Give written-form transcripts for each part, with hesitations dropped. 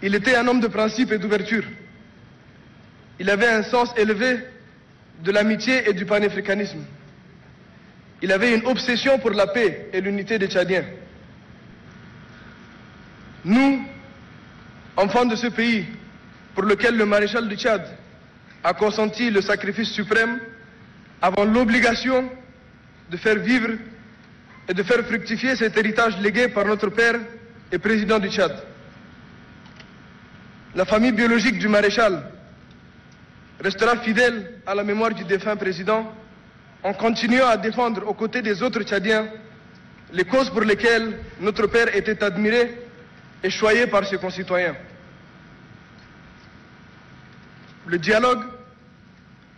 Il était un homme de principe et d'ouverture. Il avait un sens élevé de l'amitié et du panafricanisme. Il avait une obsession pour la paix et l'unité des Tchadiens. Nous, enfants de ce pays, pour lequel le maréchal du Tchad a consenti le sacrifice suprême, avons l'obligation de faire vivre et de faire fructifier cet héritage légué par notre père et président du Tchad. La famille biologique du maréchal restera fidèle à la mémoire du défunt président en continuant à défendre aux côtés des autres Tchadiens les causes pour lesquelles notre père était admiré et choyé par ses concitoyens. Le dialogue,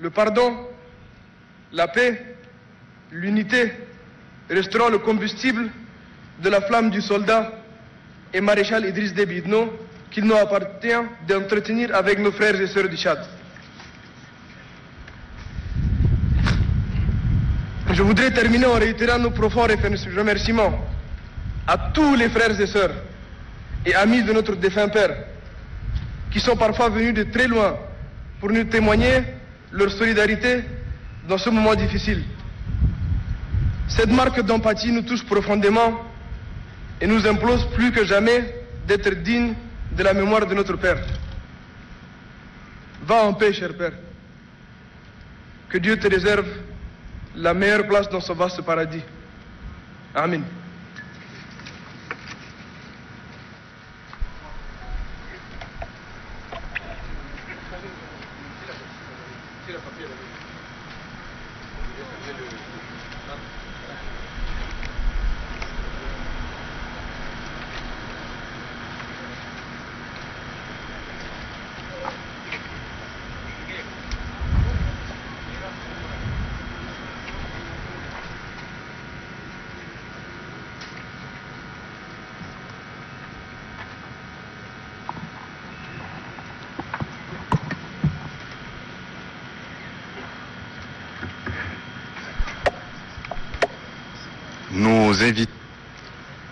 le pardon, la paix, l'unité resteront le combustible de la flamme du soldat et maréchal Idriss Déby Itno qu'il nous appartient d'entretenir avec nos frères et sœurs du Tchad. Je voudrais terminer en réitérant nos profonds remerciements à tous les frères et sœurs et amis de notre défunt père qui sont parfois venus de très loin pour nous témoigner leur solidarité dans ce moment difficile. Cette marque d'empathie nous touche profondément et nous impose plus que jamais d'être dignes de la mémoire de notre père. Va en paix, cher père. Que Dieu te réserve la meilleure place dans ce vaste paradis. Amen.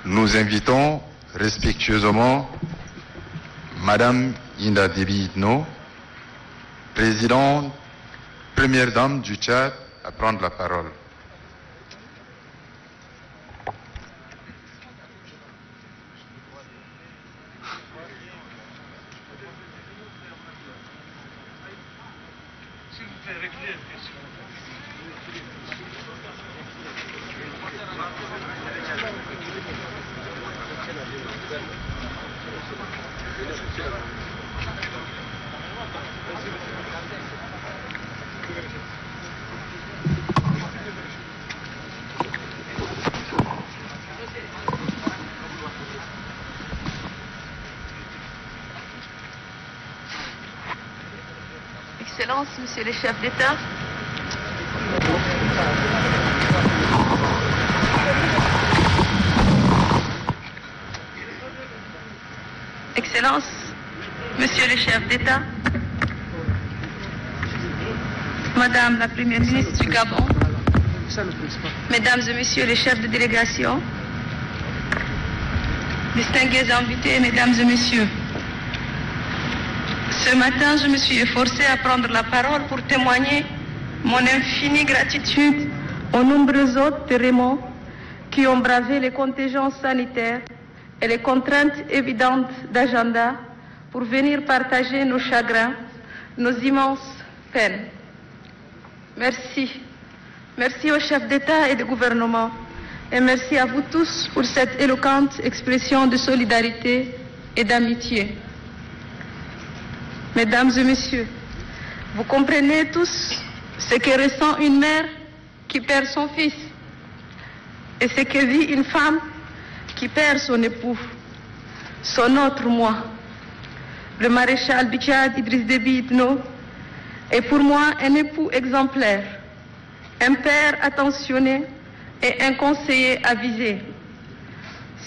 Nous invitons respectueusement Madame Inda Déby Itno, présidente, première dame du Tchad, à prendre la parole. Excellences, Monsieur le chef d'État, Excellences, Monsieur le chef d'État, Madame la Première ministre du Gabon, Mesdames et Messieurs les chefs de délégation, distingués invités, Mesdames et Messieurs, ce matin, je me suis efforcée à prendre la parole pour témoigner mon infinie gratitude aux nombreux autres témoins qui ont bravé les contingences sanitaires et les contraintes évidentes d'agenda pour venir partager nos chagrins, nos immenses peines. Merci. Merci aux chefs d'État et de gouvernement et merci à vous tous pour cette éloquente expression de solidarité et d'amitié. Mesdames et Messieurs, vous comprenez tous ce que ressent une mère qui perd son fils et ce que vit une femme qui perd son époux, son autre moi. Le maréchal du Tchad, Idriss Déby Itno, est pour moi un époux exemplaire, un père attentionné et un conseiller avisé.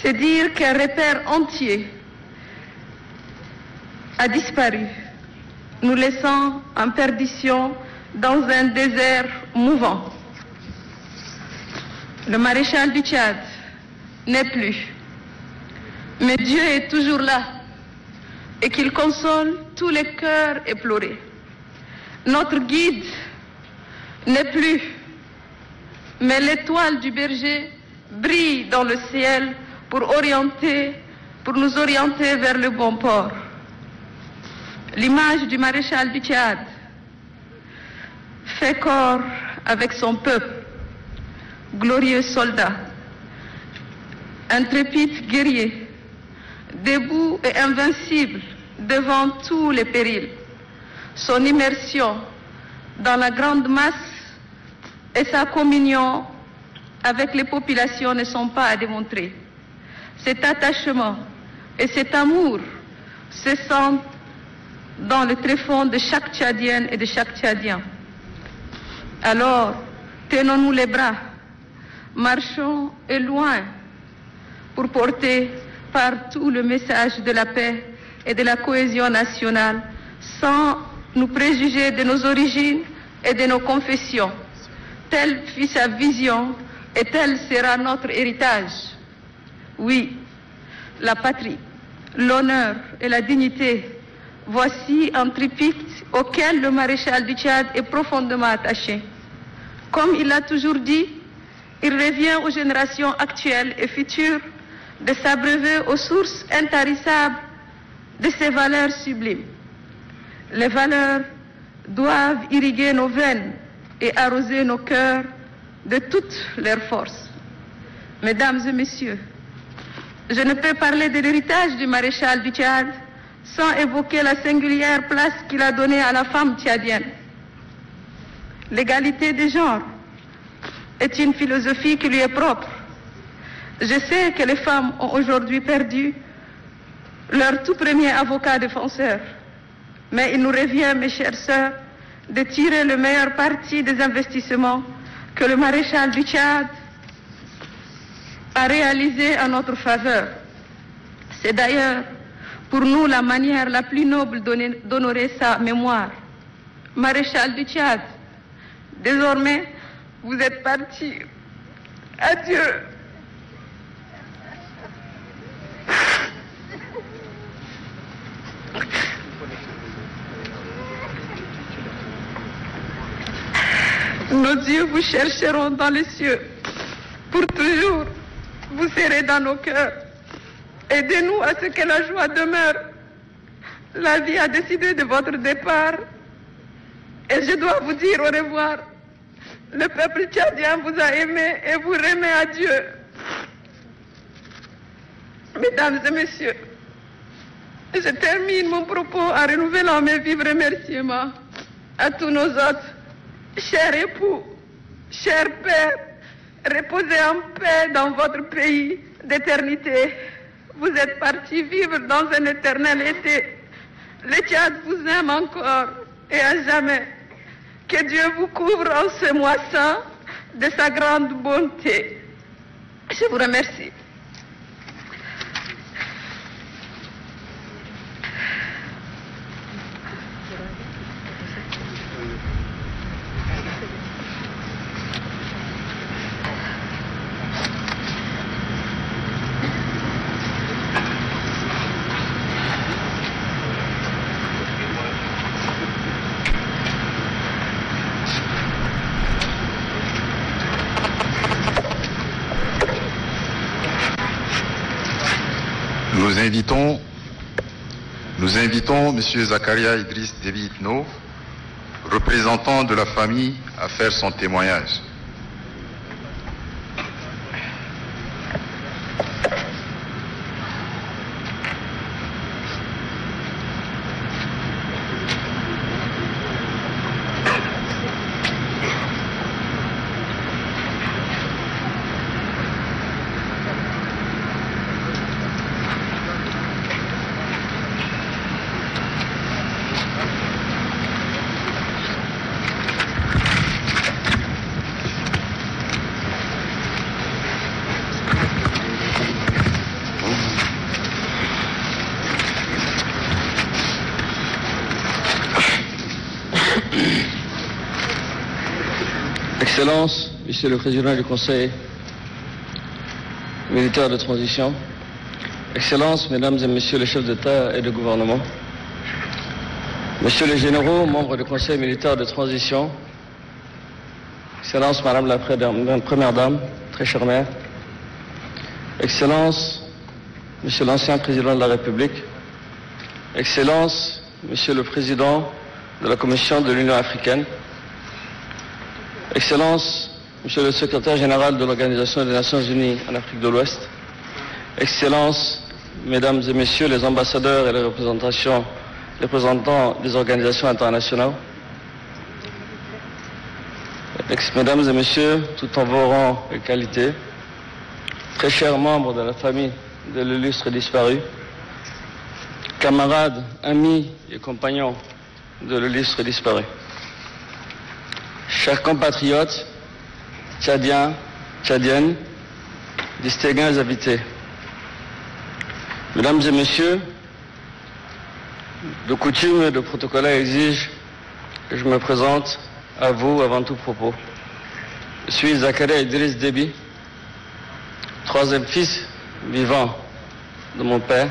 C'est dire qu'un repère entier a disparu, nous laissant en perdition dans un désert mouvant. Le maréchal du Tchad n'est plus, mais Dieu est toujours là et qu'il console tous les cœurs éplorés. Notre guide n'est plus, mais l'étoile du berger brille dans le ciel pour nous orienter vers le bon port. L'image du maréchal du Tchad fait corps avec son peuple, glorieux soldat, intrépide guerrier, debout et invincible devant tous les périls. Son immersion dans la grande masse et sa communion avec les populations ne sont pas à démontrer. Cet attachement et cet amour se sentent dans le tréfonds de chaque Tchadienne et de chaque Tchadien. Alors, tenons-nous les bras, marchons et loin pour porter partout le message de la paix et de la cohésion nationale sans nous préjuger de nos origines et de nos confessions. Telle fut sa vision et tel sera notre héritage. Oui, la patrie, l'honneur et la dignité, voici un triptyque auquel le maréchal du Tchad est profondément attaché. Comme il l'a toujours dit, il revient aux générations actuelles et futures de s'abreuver aux sources intarissables de ces valeurs sublimes. Les valeurs doivent irriguer nos veines et arroser nos cœurs de toutes leurs forces. Mesdames et messieurs, je ne peux parler de l'héritage du maréchal du Tchad sans évoquer la singulière place qu'il a donnée à la femme tchadienne. L'égalité des genres est une philosophie qui lui est propre. Je sais que les femmes ont aujourd'hui perdu leur tout premier avocat défenseur, mais il nous revient, mes chères sœurs, de tirer le meilleur parti des investissements que le maréchal du Tchad a réalisés en notre faveur. C'est d'ailleurs pour nous la manière la plus noble d'honorer sa mémoire. Maréchal du Tchad, désormais, vous êtes parti. Adieu. Nos yeux vous chercheront dans les cieux. Pour toujours, vous serez dans nos cœurs. Aidez-nous à ce que la joie demeure. La vie a décidé de votre départ. Et je dois vous dire au revoir. Le peuple tchadien vous a aimé et vous remet à Dieu. Mesdames et messieurs, je termine mon propos en renouvelant mes vifs remerciements à tous nos hôtes, chers époux, chers pères, reposez en paix dans votre pays d'éternité. Vous êtes partis vivre dans un éternel été. Le Tchad vous aime encore et à jamais. Que Dieu vous couvre en ce mois saint de sa grande bonté. Je vous remercie. Nous invitons M. Zakaria Idriss Déby Itno, représentant de la famille, à faire son témoignage. Excellences, Monsieur le Président du Conseil militaire de transition, Excellences, Mesdames et Messieurs les chefs d'État et de gouvernement, Messieurs les généraux, membres du Conseil militaire de transition, Excellences, Madame la Première Dame, très chère mère, Excellences, Monsieur l'ancien Président de la République, Excellences, Monsieur le Président de la Commission de l'Union africaine, Excellences, Monsieur le Secrétaire général de l'Organisation des Nations Unies en Afrique de l'Ouest, Excellences, Mesdames et Messieurs les ambassadeurs et les représentants des organisations internationales, Mesdames et Messieurs, tout en vos rangs et qualités, très chers membres de la famille de l'illustre disparu, camarades, amis et compagnons de l'illustre disparu, chers compatriotes, tchadiens, tchadiennes, distingués invités, Mesdames et Messieurs, de coutume et de protocole exige que je me présente à vous avant tout propos. Je suis Zakaria Idriss Déby, troisième fils vivant de mon père,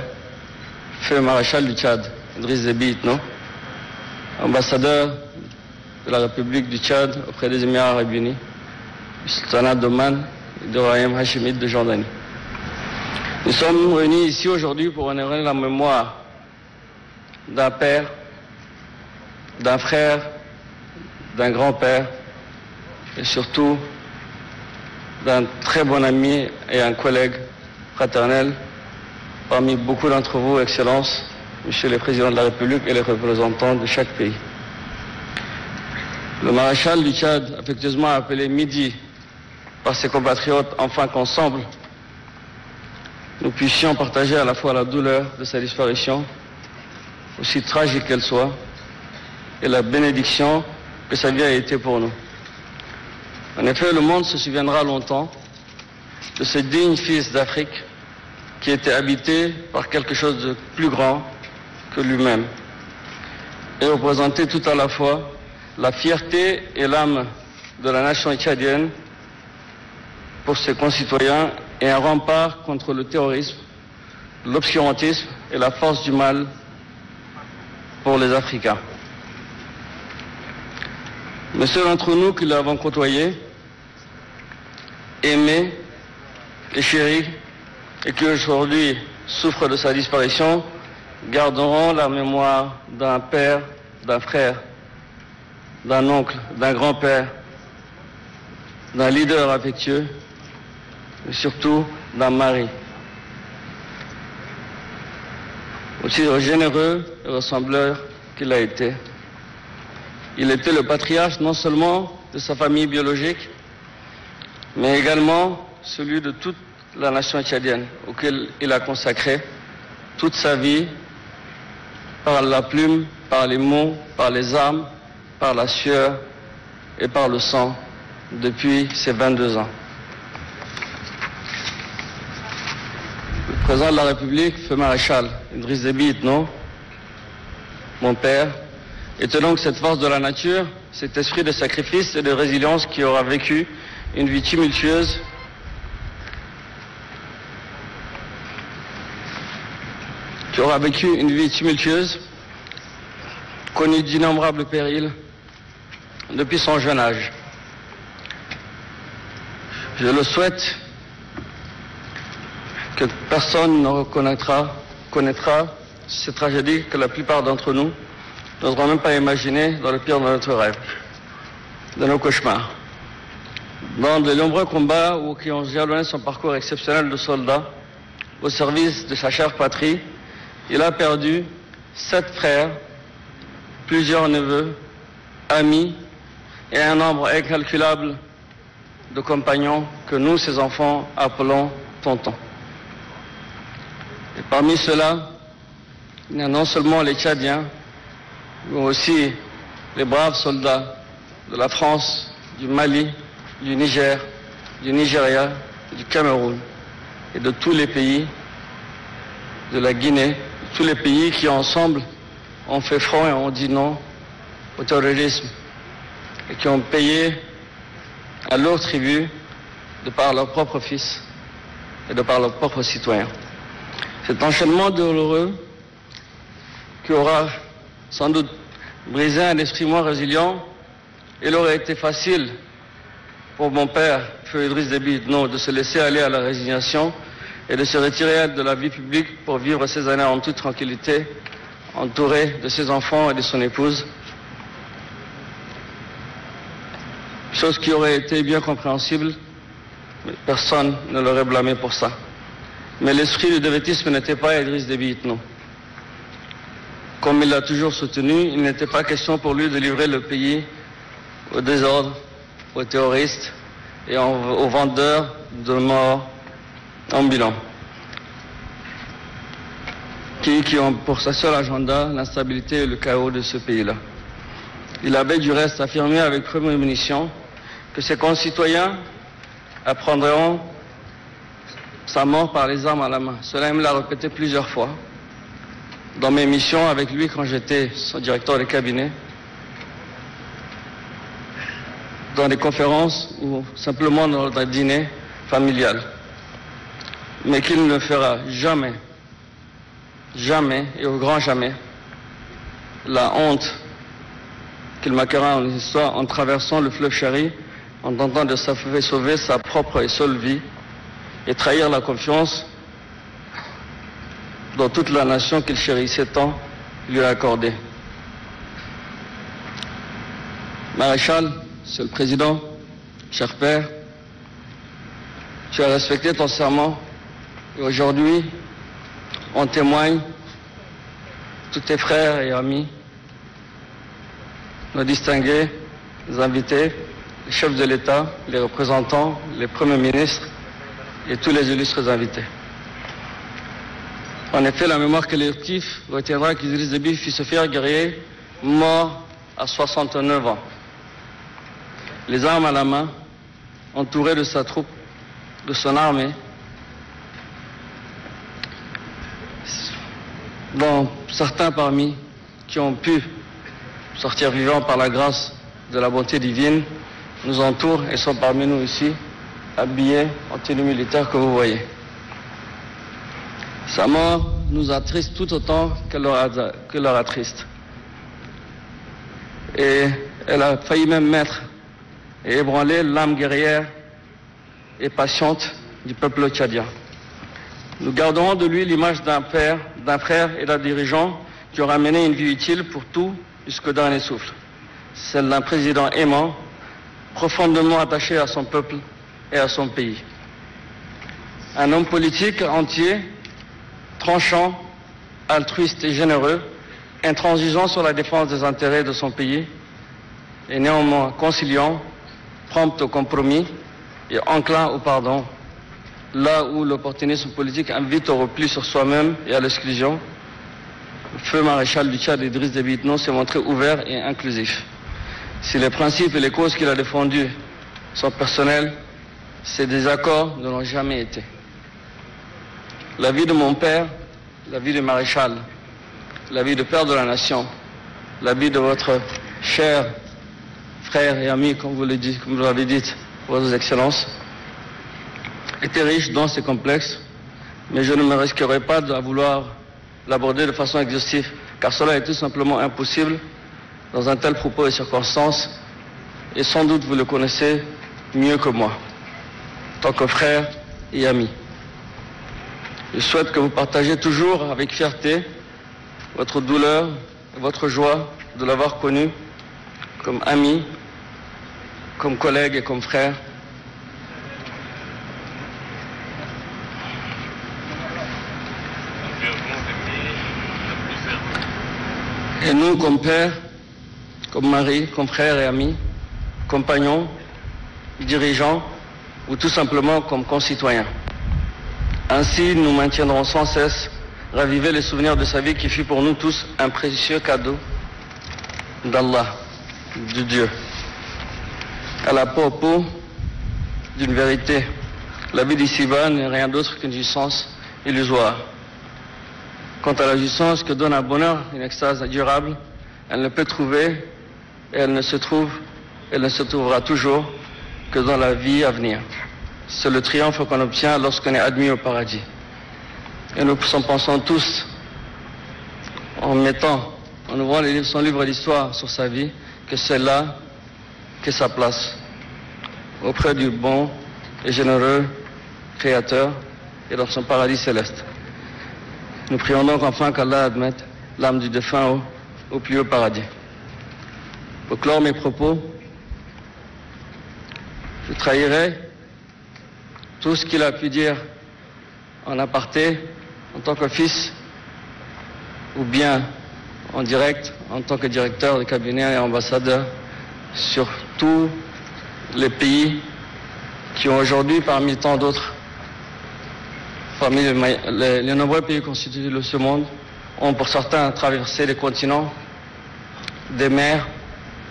feu maréchal du Tchad, Idriss Déby Itno, ambassadeur de la République du Tchad auprès des Émirats arabes unis, du Sultanat d'Oman et du Royaume hachimite de Jordanie. Nous sommes réunis ici aujourd'hui pour honorer la mémoire d'un père, d'un frère, d'un grand-père et surtout d'un très bon ami et un collègue fraternel parmi beaucoup d'entre vous, Excellences, Monsieur le Président de la République et les représentants de chaque pays. Le maréchal du Tchad, affectueusement appelé Midi par ses compatriotes, afin qu'ensemble nous puissions partager à la fois la douleur de sa disparition, aussi tragique qu'elle soit, et la bénédiction que sa vie a été pour nous. En effet, le monde se souviendra longtemps de ce digne fils d'Afrique qui était habité par quelque chose de plus grand que lui-même et représentait tout à la fois la fierté et l'âme de la nation tchadienne pour ses concitoyens et un rempart contre le terrorisme, l'obscurantisme et la force du mal pour les Africains. Mais ceux d'entre nous qui l'avons côtoyé, aimé et chéri, et qui aujourd'hui souffrent de sa disparition, garderont la mémoire d'un père, d'un frère, d'un oncle, d'un grand-père, d'un leader affectueux, mais surtout d'un mari. Aussi généreux et ressembleur qu'il a été. Il était le patriarche non seulement de sa famille biologique, mais également celui de toute la nation tchadienne, auquel il a consacré toute sa vie par la plume, par les mots, par les armes, par la sueur et par le sang depuis ses 22 ans. Le président de la République, feu maréchal Idriss Déby Itno, mon père, était donc cette force de la nature, cet esprit de sacrifice et de résilience qui aura vécu une vie tumultueuse, connu d'innombrables périls depuis son jeune âge. Je le souhaite que personne ne connaîtra cette tragédie que la plupart d'entre nous n'oseront même pas imaginer dans le pire de notre rêve, de nos cauchemars. Dans de nombreux combats qui ont jalonné son parcours exceptionnel de soldat au service de sa chère patrie, il a perdu 7 frères, plusieurs neveux, amis et un nombre incalculable de compagnons que nous, ses enfants, appelons tontons. Et parmi ceux-là, il y a non seulement les Tchadiens, mais aussi les braves soldats de la France, du Mali, du Niger, du Nigeria, du Cameroun et de tous les pays, de la Guinée, tous les pays qui ensemble ont fait front et ont dit non au terrorisme et qui ont payé un lourd tribut de par leurs propres fils et de par leurs propres citoyens. Cet enchaînement douloureux qui aura sans doute brisé un esprit moins résilient, il aurait été facile pour mon père, Feu Idriss Déby Itno, de se laisser aller à la résignation et de se retirer de la vie publique pour vivre ces années en toute tranquillité, entouré de ses enfants et de son épouse. Chose qui aurait été bien compréhensible, mais personne ne l'aurait blâmé pour ça. Mais l'esprit du dévaitisme n'était pas Idriss Déby Itno. Comme il l'a toujours soutenu, il n'était pas question pour lui de livrer le pays au désordre, aux terroristes et aux vendeurs de morts ambulants, qui ont pour sa seule agenda l'instabilité et le chaos de ce pays-là. Il avait du reste affirmé avec prémonition que ses concitoyens apprendront sa mort par les armes à la main. Cela, il me l'a répété plusieurs fois dans mes missions avec lui quand j'étais son directeur de cabinet, dans des conférences ou simplement dans un dîner familial. Mais qu'il ne fera jamais, jamais et au grand jamais, la honte qu'il marquera en histoire en traversant le fleuve Chari, en tentant de sauver sa propre et seule vie et trahir la confiance dont toute la nation qu'il chérissait tant lui a accordée. Maréchal, Monsieur le Président, cher Père, tu as respecté ton serment et aujourd'hui, on témoigne, tous tes frères et amis, nos distingués, les invités, les chefs de l'État, les représentants, les premiers ministres et tous les illustres invités. En effet, la mémoire collective retiendra qu'Idriss Déby fut ce fier guerrier mort à 69 ans. Les armes à la main, entouré de sa troupe, de son armée, dont certains parmi qui ont pu sortir vivants par la grâce de la bonté divine, nous entourent et sont parmi nous ici, habillés en tenue militaire que vous voyez. Sa mort nous attriste tout autant qu'elle leur attriste. Et elle a failli même mettre et ébranler l'âme guerrière et patiente du peuple tchadien. Nous garderons de lui l'image d'un père, d'un frère et d'un dirigeant qui aura mené une vie utile pour tout jusqu'au dernier souffle. Celle d'un président aimant, profondément attaché à son peuple et à son pays. Un homme politique entier, tranchant, altruiste et généreux, intransigeant sur la défense des intérêts de son pays et néanmoins conciliant, prompt au compromis et enclin au pardon, là où l'opportunisme politique invite au repli sur soi-même et à l'exclusion. Le feu maréchal du Tchad Idriss Déby Itno s'est montré ouvert et inclusif. Si les principes et les causes qu'il a défendus sont personnels, ces désaccords ne l'ont jamais été. La vie de mon père, la vie du maréchal, la vie de père de la nation, la vie de votre cher frère et ami, comme vous l'avez dit, vos excellences, était riche dans ces complexes, mais je ne me risquerai pas à vouloir l'aborder de façon exhaustive, car cela est tout simplement impossible dans un tel propos et circonstances, et sans doute vous le connaissez mieux que moi, en tant que frère et ami. Je souhaite que vous partagez toujours avec fierté votre douleur et votre joie de l'avoir connu comme ami, comme collègue et comme frère. Et nous, comme père, comme mari, comme frère et ami, compagnons, dirigeants, ou tout simplement comme concitoyens. Ainsi, nous maintiendrons sans cesse raviver les souvenirs de sa vie qui fut pour nous tous un précieux cadeau d'Allah, de Dieu. À la peau d'une vérité, la vie d'ici-bas n'est rien d'autre qu'une jouissance illusoire. Quant à la jouissance que donne un bonheur, une extase durable, elle ne peut trouver et elle ne se trouvera toujours que dans la vie à venir. C'est le triomphe qu'on obtient lorsqu'on est admis au paradis. Et nous pensons tous, en ouvrant son livre d'histoire sur sa vie, que c'est là qu'est sa place, auprès du bon et généreux Créateur et dans son paradis céleste. Nous prions donc enfin qu'Allah admette l'âme du défunt au plus haut paradis. Pour clore mes propos, je trahirai tout ce qu'il a pu dire en aparté, en tant que fils, ou bien en direct, en tant que directeur de cabinet et ambassadeur, sur tous les pays qui ont aujourd'hui, parmi tant d'autres, parmi les nombreux pays constitués de ce monde, ont pour certains traversé des continents, des mers,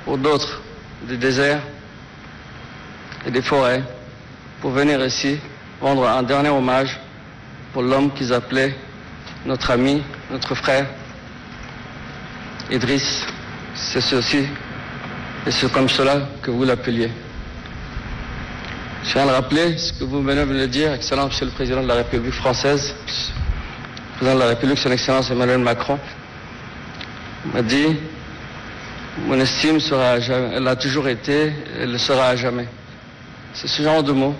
pour d'autres des déserts et des forêts, pour venir ici rendre un dernier hommage pour l'homme qu'ils appelaient notre ami, notre frère, Idriss. C'est ceci, et c'est comme cela que vous l'appeliez. Je viens de rappeler ce que vous venez de le dire, Excellent Monsieur le Président de la République française, Président de la République, Son Excellence Emmanuel Macron, m'a dit, mon estime sera à jamais, elle a toujours été, elle le sera à jamais. C'est ce genre de mots,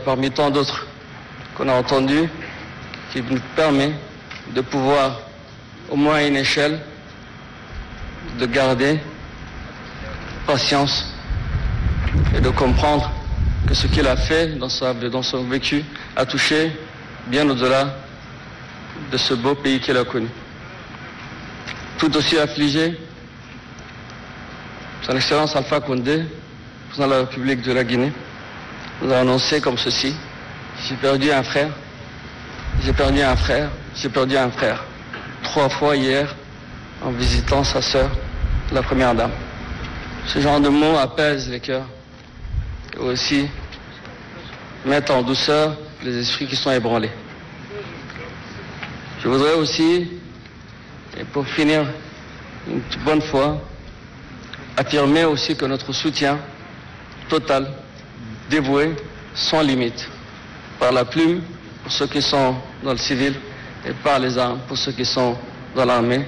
parmi tant d'autres qu'on a entendus, qui nous permet de pouvoir, au moins à une échelle, de garder patience et de comprendre que ce qu'il a fait dans son vécu a touché bien au-delà de ce beau pays qu'il a connu. Tout aussi affligé, Son Excellence Alpha Condé, président de la République de la Guinée, nous a annoncé comme ceci: j'ai perdu un frère, j'ai perdu un frère, j'ai perdu un frère. 3 fois hier en visitant sa sœur, la première dame. Ce genre de mots apaise les cœurs et aussi mettent en douceur les esprits qui sont ébranlés. Je voudrais aussi, et pour finir une bonne fois, affirmer aussi que notre soutien total, dévoué, sans limite, par la plume pour ceux qui sont dans le civil et par les armes pour ceux qui sont dans l'armée,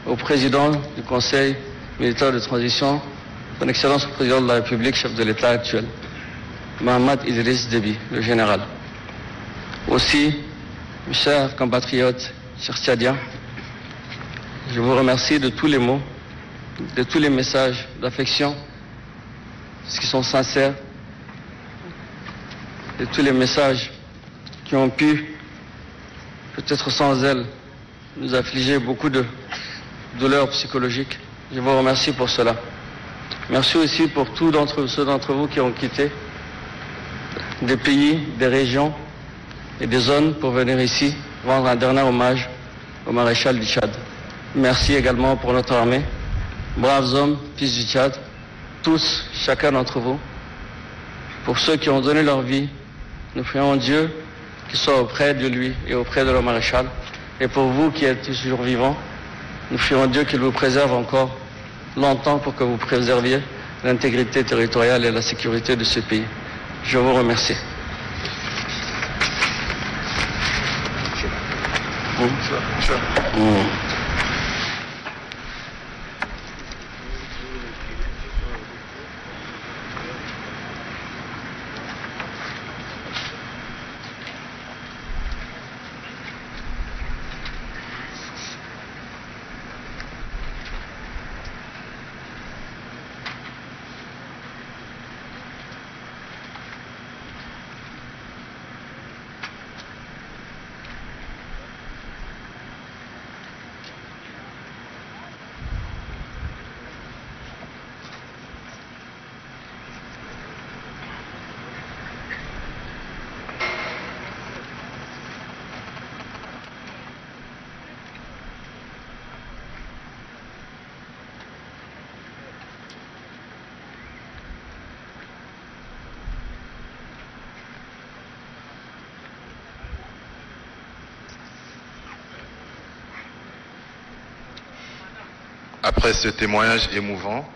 au président du Conseil militaire de transition, Son Excellence le Président de la République, chef de l'État actuel, Mohamed Idriss Déby, le général. Aussi, mes chers compatriotes, chers Tchadiens, je vous remercie de tous les mots, de tous les messages d'affection, qui sont sincères, de tous les messages qui ont pu, peut-être sans elle, nous affliger beaucoup de douleurs psychologiques. Je vous remercie pour cela. Merci aussi pour ceux d'entre vous qui ont quitté des pays, des régions et des zones pour venir ici rendre un dernier hommage au maréchal du Tchad. Merci également pour notre armée, braves hommes, fils du Tchad, tous, chacun d'entre vous. Pour ceux qui ont donné leur vie, nous prions Dieu qu'il soit auprès de lui et auprès de leur maréchal. Et pour vous qui êtes toujours vivants, nous prions Dieu qu'il vous préserve encore longtemps pour que vous préserviez l'intégrité territoriale et la sécurité de ce pays. Je vous remercie. Après ce témoignage émouvant,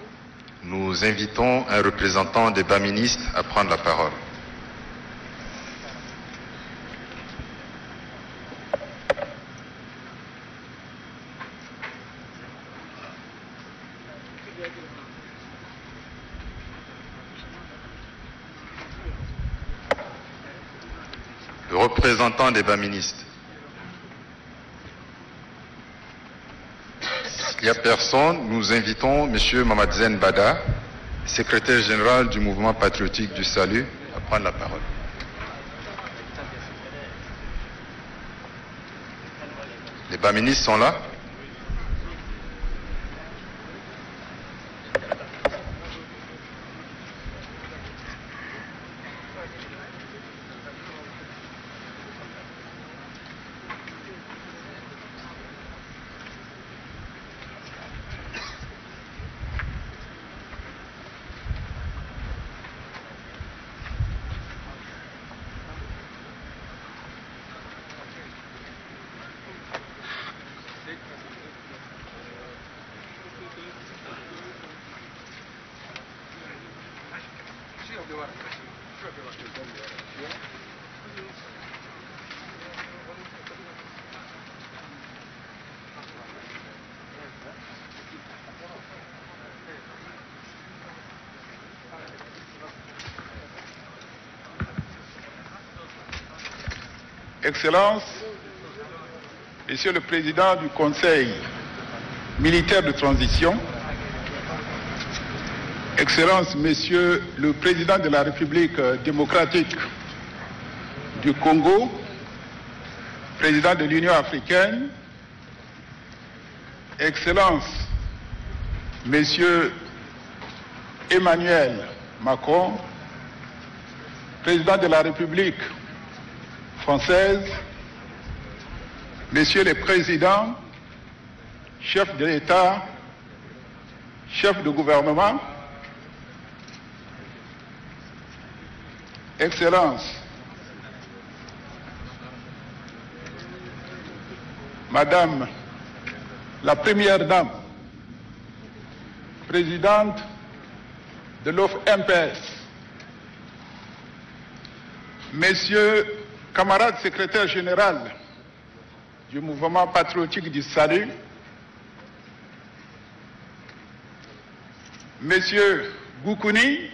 nous invitons un représentant des Baministes à prendre la parole. représentants des Baministes. S'il n'y a personne, nous invitons M. Mamadzen Bada, secrétaire général du Mouvement patriotique du Salut, à prendre la parole. Les Baministes sont là? Excellences, Monsieur le Président du Conseil militaire de transition, Excellences, Monsieur le Président de la République démocratique du Congo, Président de l'Union africaine, Excellences, Monsieur Emmanuel Macron, Président de la République française, Messieurs les Présidents, chefs de l'État, chefs de gouvernement, Excellences, Madame la Première Dame, Présidente de l'OFMPS, Messieurs, camarades secrétaires généraux du Mouvement patriotique du Salut, Monsieur Goukouni,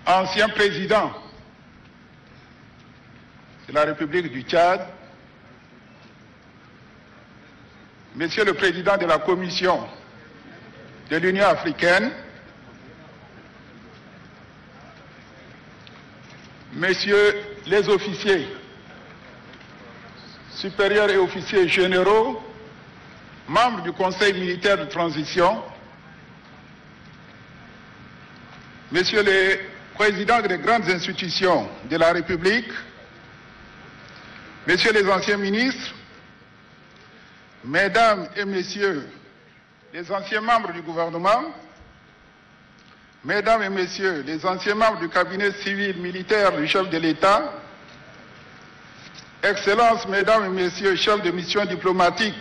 ancien président de la République du Tchad, Monsieur le Président de la Commission de l'Union africaine, Messieurs les officiers supérieurs et officiers généraux, membres du Conseil militaire de transition, Messieurs les présidents des grandes institutions de la République, Messieurs les anciens ministres, Mesdames et Messieurs les anciens membres du gouvernement, Mesdames et Messieurs les anciens membres du cabinet civil militaire du chef de l'État, Excellences, Mesdames et Messieurs chefs de mission diplomatique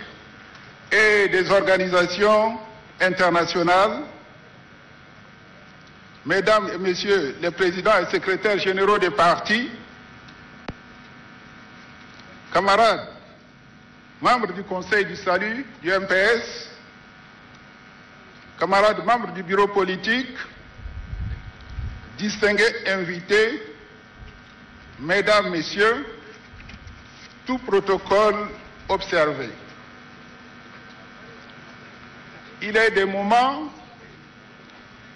et des organisations internationales, Mesdames et Messieurs les présidents et secrétaires généraux des partis, camarades, membres du Conseil du Salut, du MPS, camarades membres du bureau politique, distingués invités, Mesdames, Messieurs, tout protocole observé. Il est des moments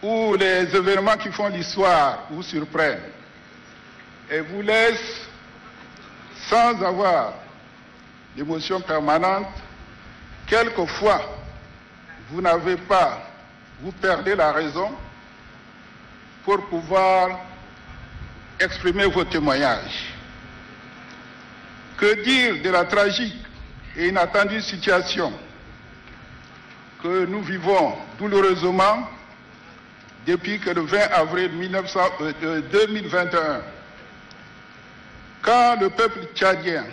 où les événements qui font l'histoire vous surprennent et vous laissent sans avoir d'émotion permanente. Quelquefois, vous n'avez pas, vous perdez la raison pour pouvoir exprimer vos témoignages. Que dire de la tragique et inattendue situation que nous vivons douloureusement depuis que le 20 avril 2021, quand le peuple tchadien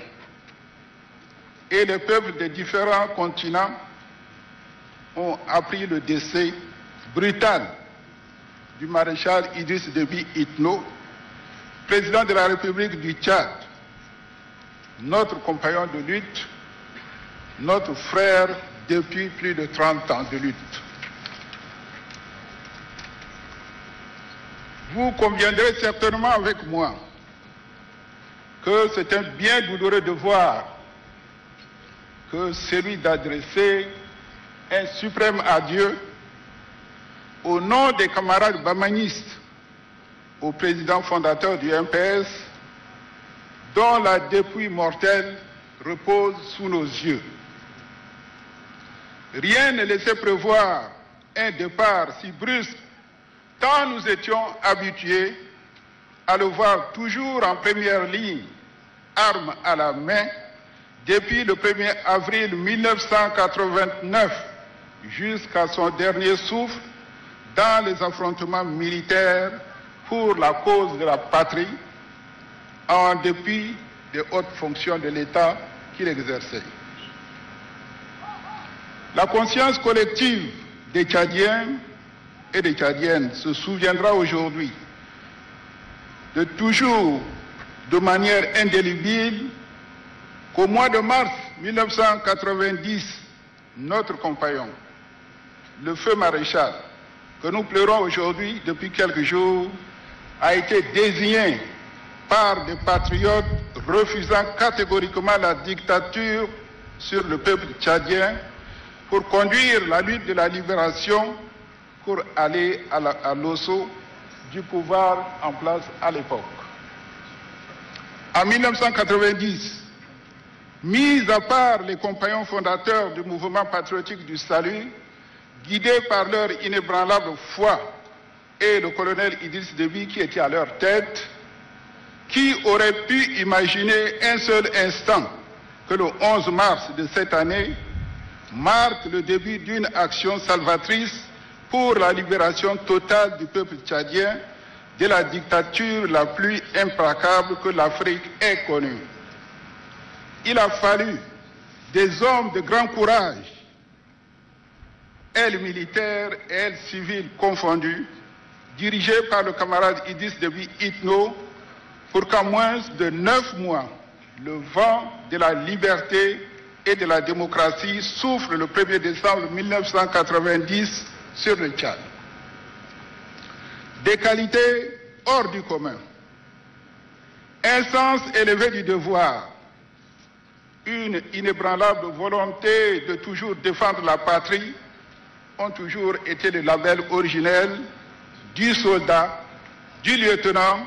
et les peuples des différents continents ont appris le décès brutal du maréchal Idriss Déby Itno, président de la République du Tchad, notre compagnon de lutte, notre frère depuis plus de 30 ans de lutte. Vous conviendrez certainement avec moi que c'est un bien douloureux devoir que celui d'adresser un suprême adieu au nom des camarades bamanistes au président fondateur du MPS, dont la dépouille mortelle repose sous nos yeux. Rien ne laissait prévoir un départ si brusque, tant nous étions habitués à le voir toujours en première ligne, armes à la main, depuis le 1er avril 1989 jusqu'à son dernier souffle dans les affrontements militaires pour la cause de la patrie, en dépit des hautes fonctions de l'État qu'il exerçait. La conscience collective des Tchadiens et des Tchadiennes se souviendra aujourd'hui de toujours, de manière indélébile, qu'au mois de mars 1990, notre compagnon, le feu maréchal, que nous pleurons aujourd'hui depuis quelques jours, a été désigné par des patriotes refusant catégoriquement la dictature sur le peuple tchadien pour conduire la lutte de la libération pour aller à l'assaut du pouvoir en place à l'époque. En 1990, mis à part les compagnons fondateurs du mouvement patriotique du salut, guidés par leur inébranlable foi, et le colonel Idriss Déby qui était à leur tête, qui aurait pu imaginer un seul instant que le 11 mars de cette année marque le début d'une action salvatrice pour la libération totale du peuple tchadien de la dictature la plus implacable que l'Afrique ait connue. Il a fallu des hommes de grand courage, elles militaires et elles civiles confondues, dirigés par le camarade Idriss Déby Itno, pour qu'en moins de 9 mois, le vent de la liberté et de la démocratie souffle le 1er décembre 1990 sur le Tchad. Des qualités hors du commun, un sens élevé du devoir, une inébranlable volonté de toujours défendre la patrie ont toujours été le label originel du soldat, du lieutenant,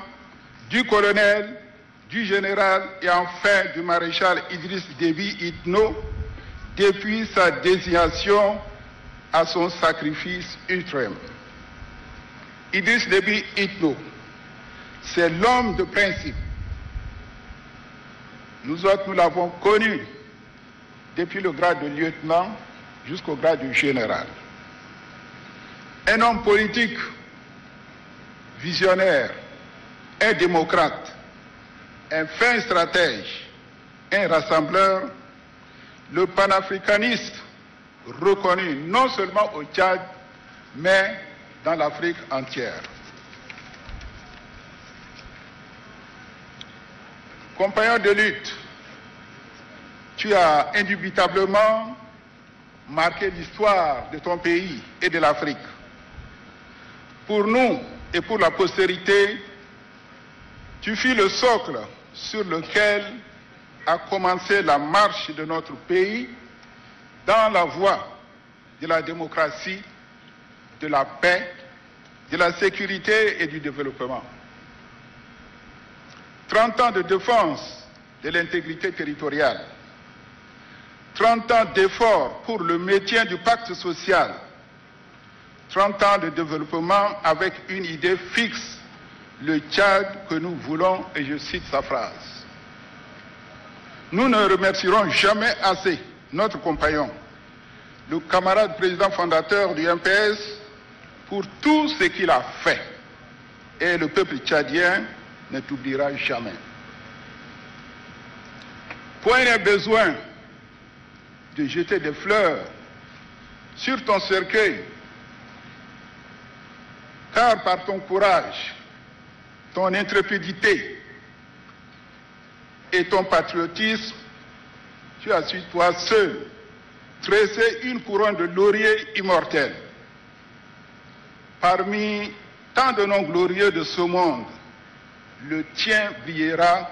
du colonel, du général et enfin du maréchal Idriss Déby Itno depuis sa désignation à son sacrifice ultime. Idriss Déby Itno, c'est l'homme de principe. Nous autres, nous l'avons connu depuis le grade de lieutenant jusqu'au grade de général. Un homme politique, visionnaire, un démocrate, un fin stratège, un rassembleur, le panafricaniste reconnu non seulement au Tchad, mais dans l'Afrique entière. Compagnon de lutte, tu as indubitablement marqué l'histoire de ton pays et de l'Afrique. Pour nous et pour la postérité, tu fus le socle sur lequel a commencé la marche de notre pays dans la voie de la démocratie, de la paix, de la sécurité et du développement. 30 ans de défense de l'intégrité territoriale, 30 ans d'efforts pour le maintien du pacte social, 30 ans de développement avec une idée fixe, le Tchad que nous voulons, et je cite sa phrase. Nous ne remercierons jamais assez notre compagnon, le camarade président fondateur du MPS, pour tout ce qu'il a fait. Et le peuple tchadien ne t'oubliera jamais. Point n'est besoin de jeter des fleurs sur ton cercueil, car par ton courage, ton intrépidité et ton patriotisme, tu as su toi seul tresser une couronne de laurier immortel. Parmi tant de noms glorieux de ce monde, le tien brillera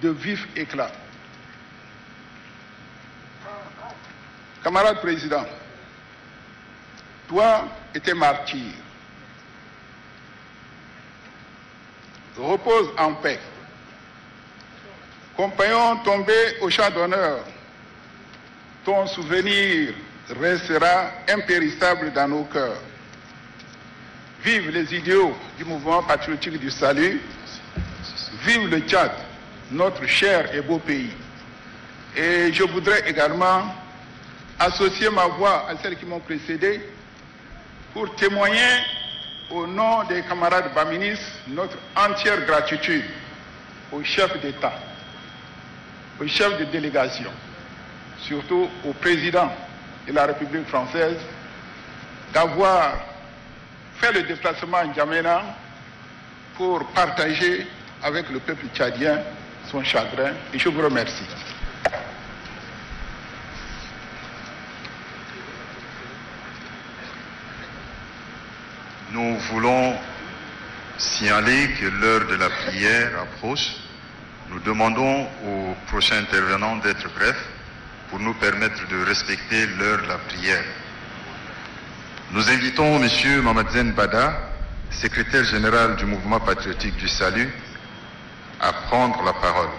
de vif éclat. Camarade président, toi et tes martyrs, repose en paix. Compagnons tombés au champ d'honneur, ton souvenir restera impérissable dans nos cœurs. Vive les idéaux du mouvement patriotique du salut. Vive le Tchad, notre cher et beau pays. Et je voudrais également associer ma voix à celles qui m'ont précédé pour témoigner au nom des camarades Baminis notre entière gratitude au chef d'État, au chef de délégation, surtout au président de la République française, d'avoir fait le déplacement à N'Djamena pour partager avec le peuple tchadien son chagrin, et je vous remercie. Nous voulons signaler que l'heure de la prière approche. Nous demandons aux prochains intervenants d'être brefs pour nous permettre de respecter l'heure de la prière. Nous invitons M. Mamadzen Bada, secrétaire général du mouvement patriotique du salut, à prendre la parole.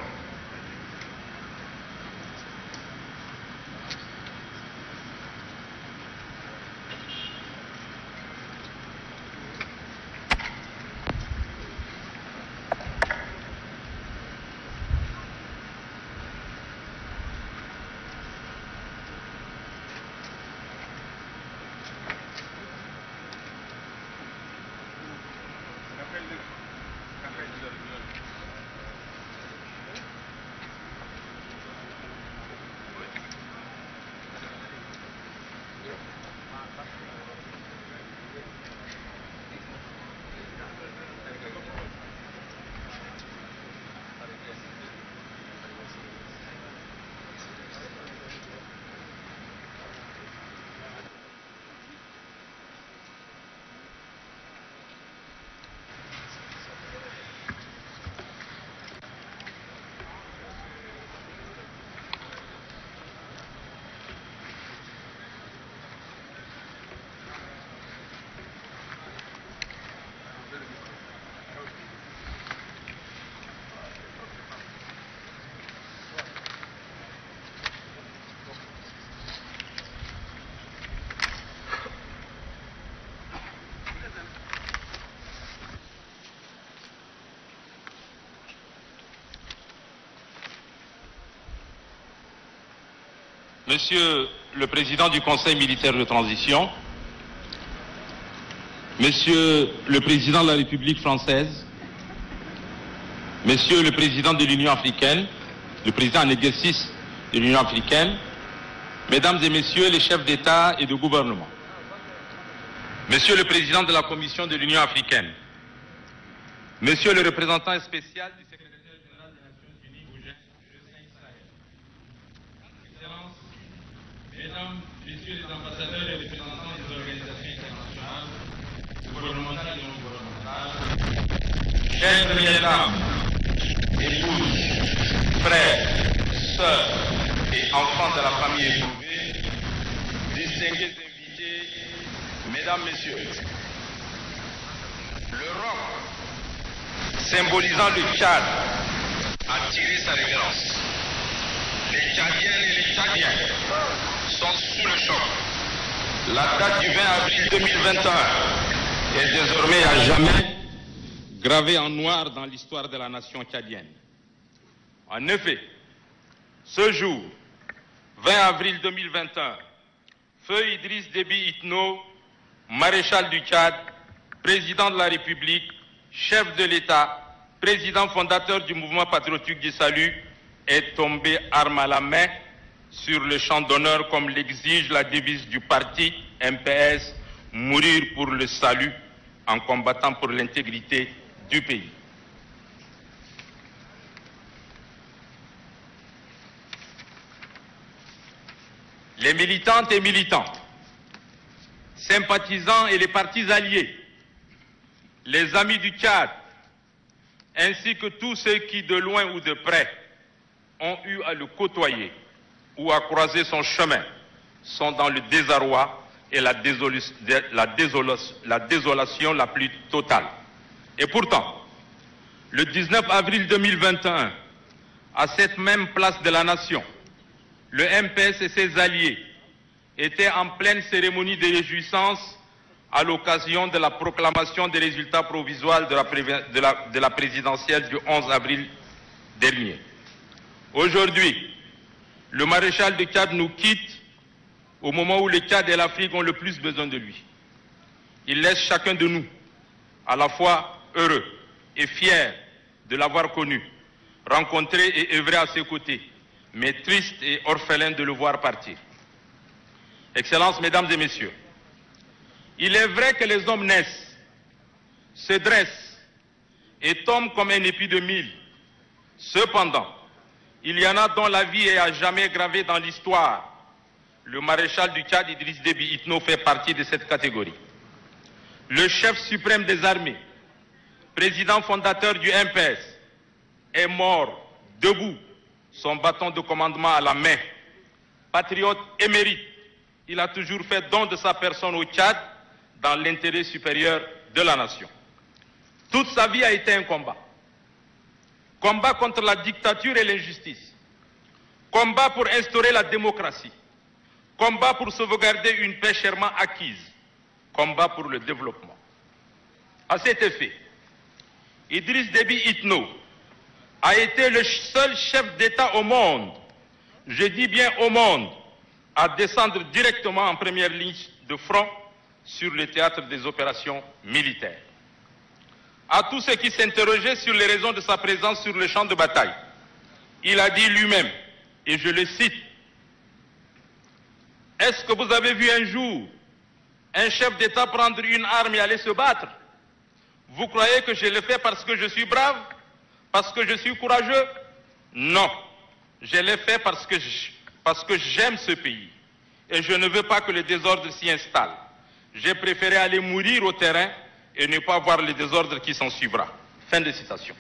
Monsieur le Président du Conseil militaire de transition, Monsieur le Président de la République française, Monsieur le Président de l'Union africaine, le Président en exercice de l'Union africaine, Mesdames et Messieurs les chefs d'État et de gouvernement, Monsieur le Président de la Commission de l'Union africaine, Monsieur le représentant spécial du secrétaire général des Nations Unies au G5 Sahel, Excellences, Mesdames, Messieurs les ambassadeurs et représentants des organisations internationales, gouvernementales et non gouvernementales, chers premières dames, épouses, frères, sœurs et enfants de la famille éprouvée, distingués invités, Mesdames, Messieurs, l'Europe, symbolisant le Tchad, a tiré sa révérence. Les Tchadiennes et les Tchadiens sont sous le choc. La date du 20 avril 2021 est désormais à jamais gravée en noir dans l'histoire de la nation tchadienne. En effet, ce jour, 20 avril 2021, Feu Idriss Déby Itno, maréchal du Tchad, président de la République, chef de l'État, président fondateur du mouvement patriotique du salut, est tombé arme à la main sur le champ d'honneur comme l'exige la devise du parti MPS, mourir pour le salut en combattant pour l'intégrité du pays. Les militantes et militants, sympathisants et les partis alliés, les amis du Tchad, ainsi que tous ceux qui, de loin ou de près, ont eu à le côtoyer ou à croiser son chemin sont dans le désarroi et la désolation la plus totale. Et pourtant, le 19 avril 2021, à cette même place de la nation, le MPS et ses alliés étaient en pleine cérémonie de réjouissance à l'occasion de la proclamation des résultats provisoires de la présidentielle du 11 avril dernier. Aujourd'hui, le maréchal de Tchad nous quitte au moment où le Tchad et l'Afrique ont le plus besoin de lui. Il laisse chacun de nous à la fois heureux et fier de l'avoir connu, rencontré et œuvré à ses côtés, mais triste et orphelin de le voir partir. Excellences, Mesdames et Messieurs, il est vrai que les hommes naissent, se dressent et tombent comme un épi de mil. Cependant, il y en a dont la vie est à jamais gravée dans l'histoire. Le maréchal du Tchad, Idriss Déby Itno, fait partie de cette catégorie. Le chef suprême des armées, président fondateur du MPS, est mort debout, son bâton de commandement à la main. Patriote émérite, il a toujours fait don de sa personne au Tchad dans l'intérêt supérieur de la nation. Toute sa vie a été un combat. Combat contre la dictature et l'injustice. Combat pour instaurer la démocratie. Combat pour sauvegarder une paix chèrement acquise. Combat pour le développement. À cet effet, Idriss Déby Itno a été le seul chef d'État au monde, je dis bien au monde, à descendre directement en première ligne de front sur le théâtre des opérations militaires. À tous ceux qui s'interrogeaient sur les raisons de sa présence sur le champ de bataille, il a dit lui-même, et je le cite, « Est-ce que vous avez vu un jour un chef d'État prendre une arme et aller se battre? Vous croyez que je le fais parce que je suis brave? Parce que je suis courageux? Non, je l'ai fait parce que j'aime ce pays et je ne veux pas que le désordre s'y installe. J'ai préféré aller mourir au terrain et ne pas voir le désordre qui s'en suivra. » Fin de citation.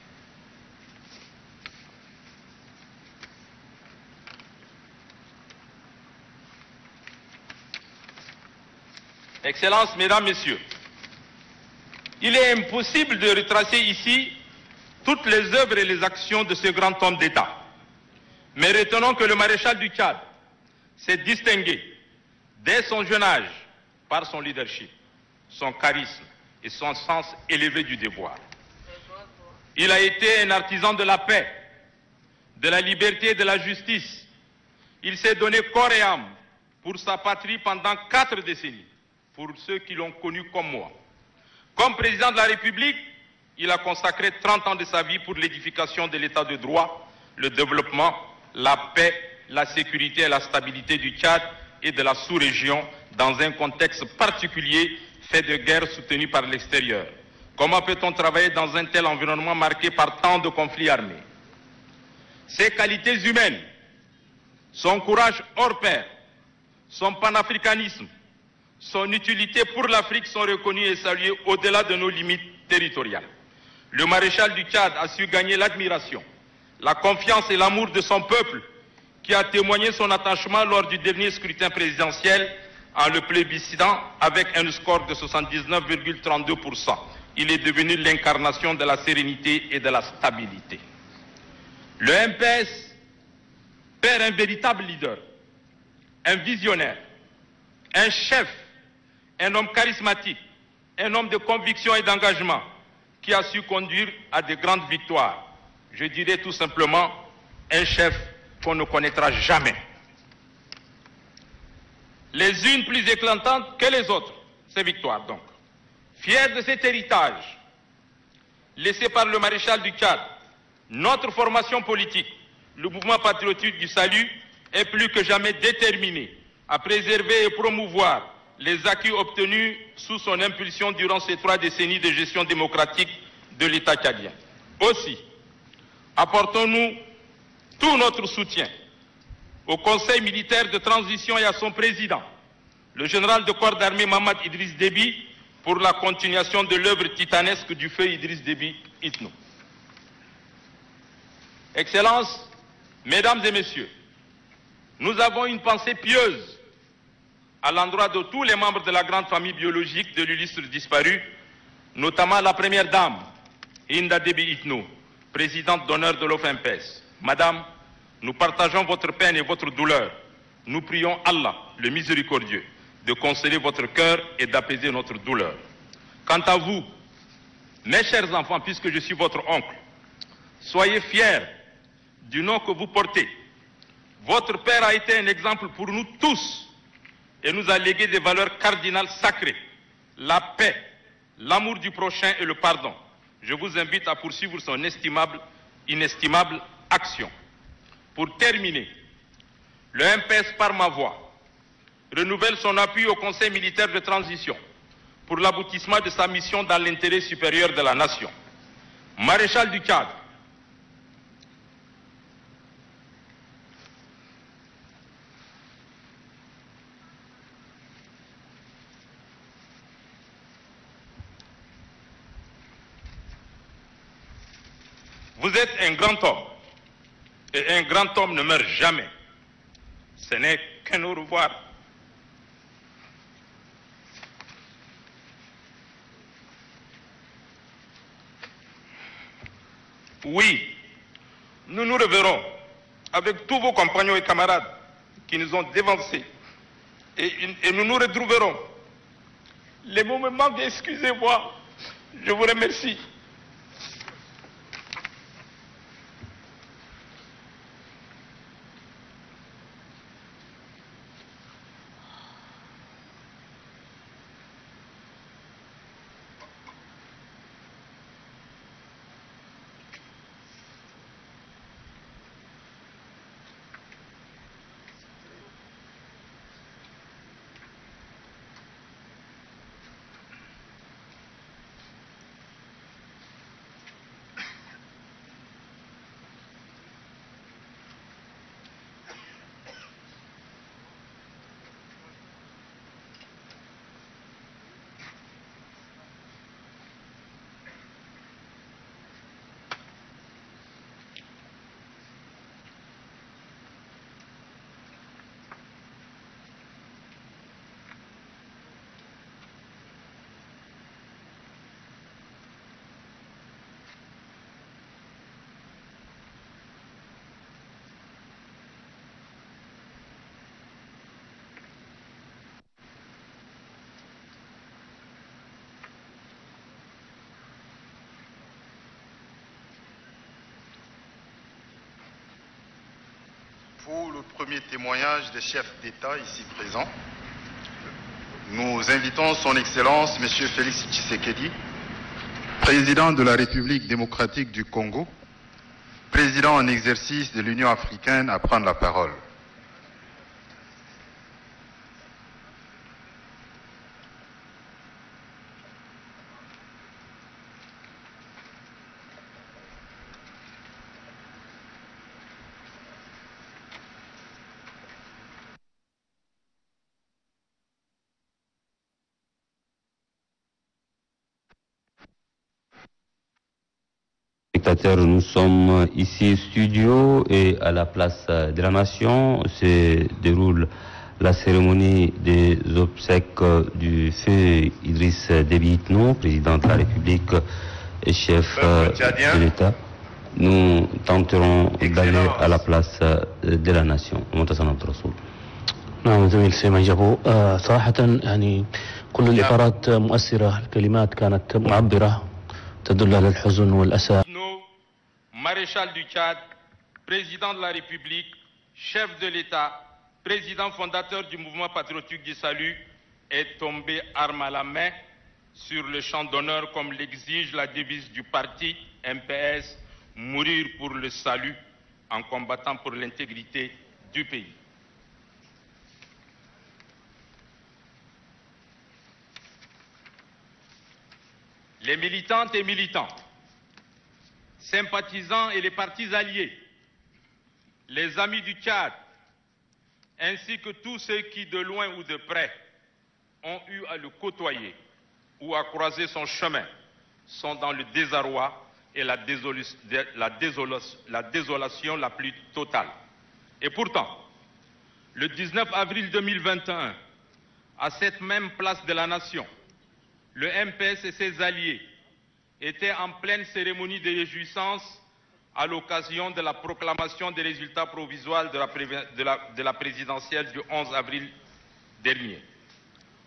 Excellences, Mesdames, Messieurs, il est impossible de retracer ici toutes les œuvres et les actions de ce grand homme d'État. Mais retenons que le maréchal du Tchad s'est distingué dès son jeune âge par son leadership, son charisme et son sens élevé du devoir. Il a été un artisan de la paix, de la liberté et de la justice. Il s'est donné corps et âme pour sa patrie pendant 4 décennies, pour ceux qui l'ont connu comme moi. Comme président de la République, il a consacré 30 ans de sa vie pour l'édification de l'état de droit, le développement, la paix, la sécurité et la stabilité du Tchad et de la sous-région dans un contexte particulier fait de guerre soutenue par l'extérieur. Comment peut-on travailler dans un tel environnement marqué par tant de conflits armés? Ses qualités humaines, son courage hors pair, son panafricanisme, son utilité pour l'Afrique sont reconnus et salués au-delà de nos limites territoriales. Le maréchal du Tchad a su gagner l'admiration, la confiance et l'amour de son peuple, qui a témoigné son attachement lors du dernier scrutin présidentiel en le plébiscitant avec un score de 79,32%. Il est devenu l'incarnation de la sérénité et de la stabilité. Le MPS perd un véritable leader, un visionnaire, un chef, un homme charismatique, un homme de conviction et d'engagement qui a su conduire à de grandes victoires. Je dirais tout simplement un chef qu'on ne connaîtra jamais. Les unes plus éclatantes que les autres, ces victoires donc. Fiers de cet héritage laissé par le maréchal du Tchad, notre formation politique, le mouvement patriotique du salut, est plus que jamais déterminé à préserver et promouvoir les acquis obtenus sous son impulsion durant ces 3 décennies de gestion démocratique de l'État tchadien. Aussi, apportons-nous tout notre soutien au Conseil militaire de transition et à son président, le général de corps d'armée Mamad Idriss Déby, pour la continuation de l'œuvre titanesque du feu Idriss Déby Itno. Excellences, Mesdames et messieurs, nous avons une pensée pieuse à l'endroit de tous les membres de la grande famille biologique de l'illustre disparu, notamment la première dame, Hinda Déby Itno, présidente d'honneur de l'OFMPS. Madame, nous partageons votre peine et votre douleur. Nous prions Allah, le miséricordieux, de consoler votre cœur et d'apaiser notre douleur. Quant à vous, mes chers enfants, puisque je suis votre oncle, soyez fiers du nom que vous portez. Votre père a été un exemple pour nous tous et nous a légué des valeurs cardinales sacrées, la paix, l'amour du prochain et le pardon. Je vous invite à poursuivre son inestimable action. Pour terminer, le MPS, par ma voix, renouvelle son appui au Conseil militaire de transition pour l'aboutissement de sa mission dans l'intérêt supérieur de la nation. Maréchal du Tchad, vous êtes un grand homme, et un grand homme ne meurt jamais. Ce n'est qu'un au revoir. Oui, nous nous reverrons avec tous vos compagnons et camarades qui nous ont dévancés. Et nous nous retrouverons. Les mots me manquent, excusez-moi. Je vous remercie. Pour le premier témoignage des chefs d'État ici présents, nous invitons son Excellence M. Félix Tshisekedi, président de la République démocratique du Congo, président en exercice de l'Union africaine, à prendre la parole. Nous sommes ici au studio et à la place de la Nation se déroule la cérémonie des obsèques du feu Idriss Déby Itno, président de la République et chef de l'État. Nous tenterons d'aller à la place de la Nation. نعم زميل سيما جابو صراحة يعني كل الإطارات مؤثرة، الكلمات كانت معبرة تدل على الحزن والأسى. Maréchal du Tchad, président de la République, chef de l'État, président fondateur du mouvement patriotique du salut, est tombé arme à la main sur le champ d'honneur comme l'exige la devise du parti MPS, mourir pour le salut en combattant pour l'intégrité du pays. Les militantes et militants, sympathisants et les partis alliés, les amis du Tchad, ainsi que tous ceux qui, de loin ou de près, ont eu à le côtoyer ou à croiser son chemin, sont dans le désarroi et la désolation la plus totale. Et pourtant, le 19 avril 2021, à cette même place de la Nation, le MPS et ses alliés étaient en pleine cérémonie de réjouissance à l'occasion de la proclamation des résultats provisoires de la présidentielle du 11 avril dernier.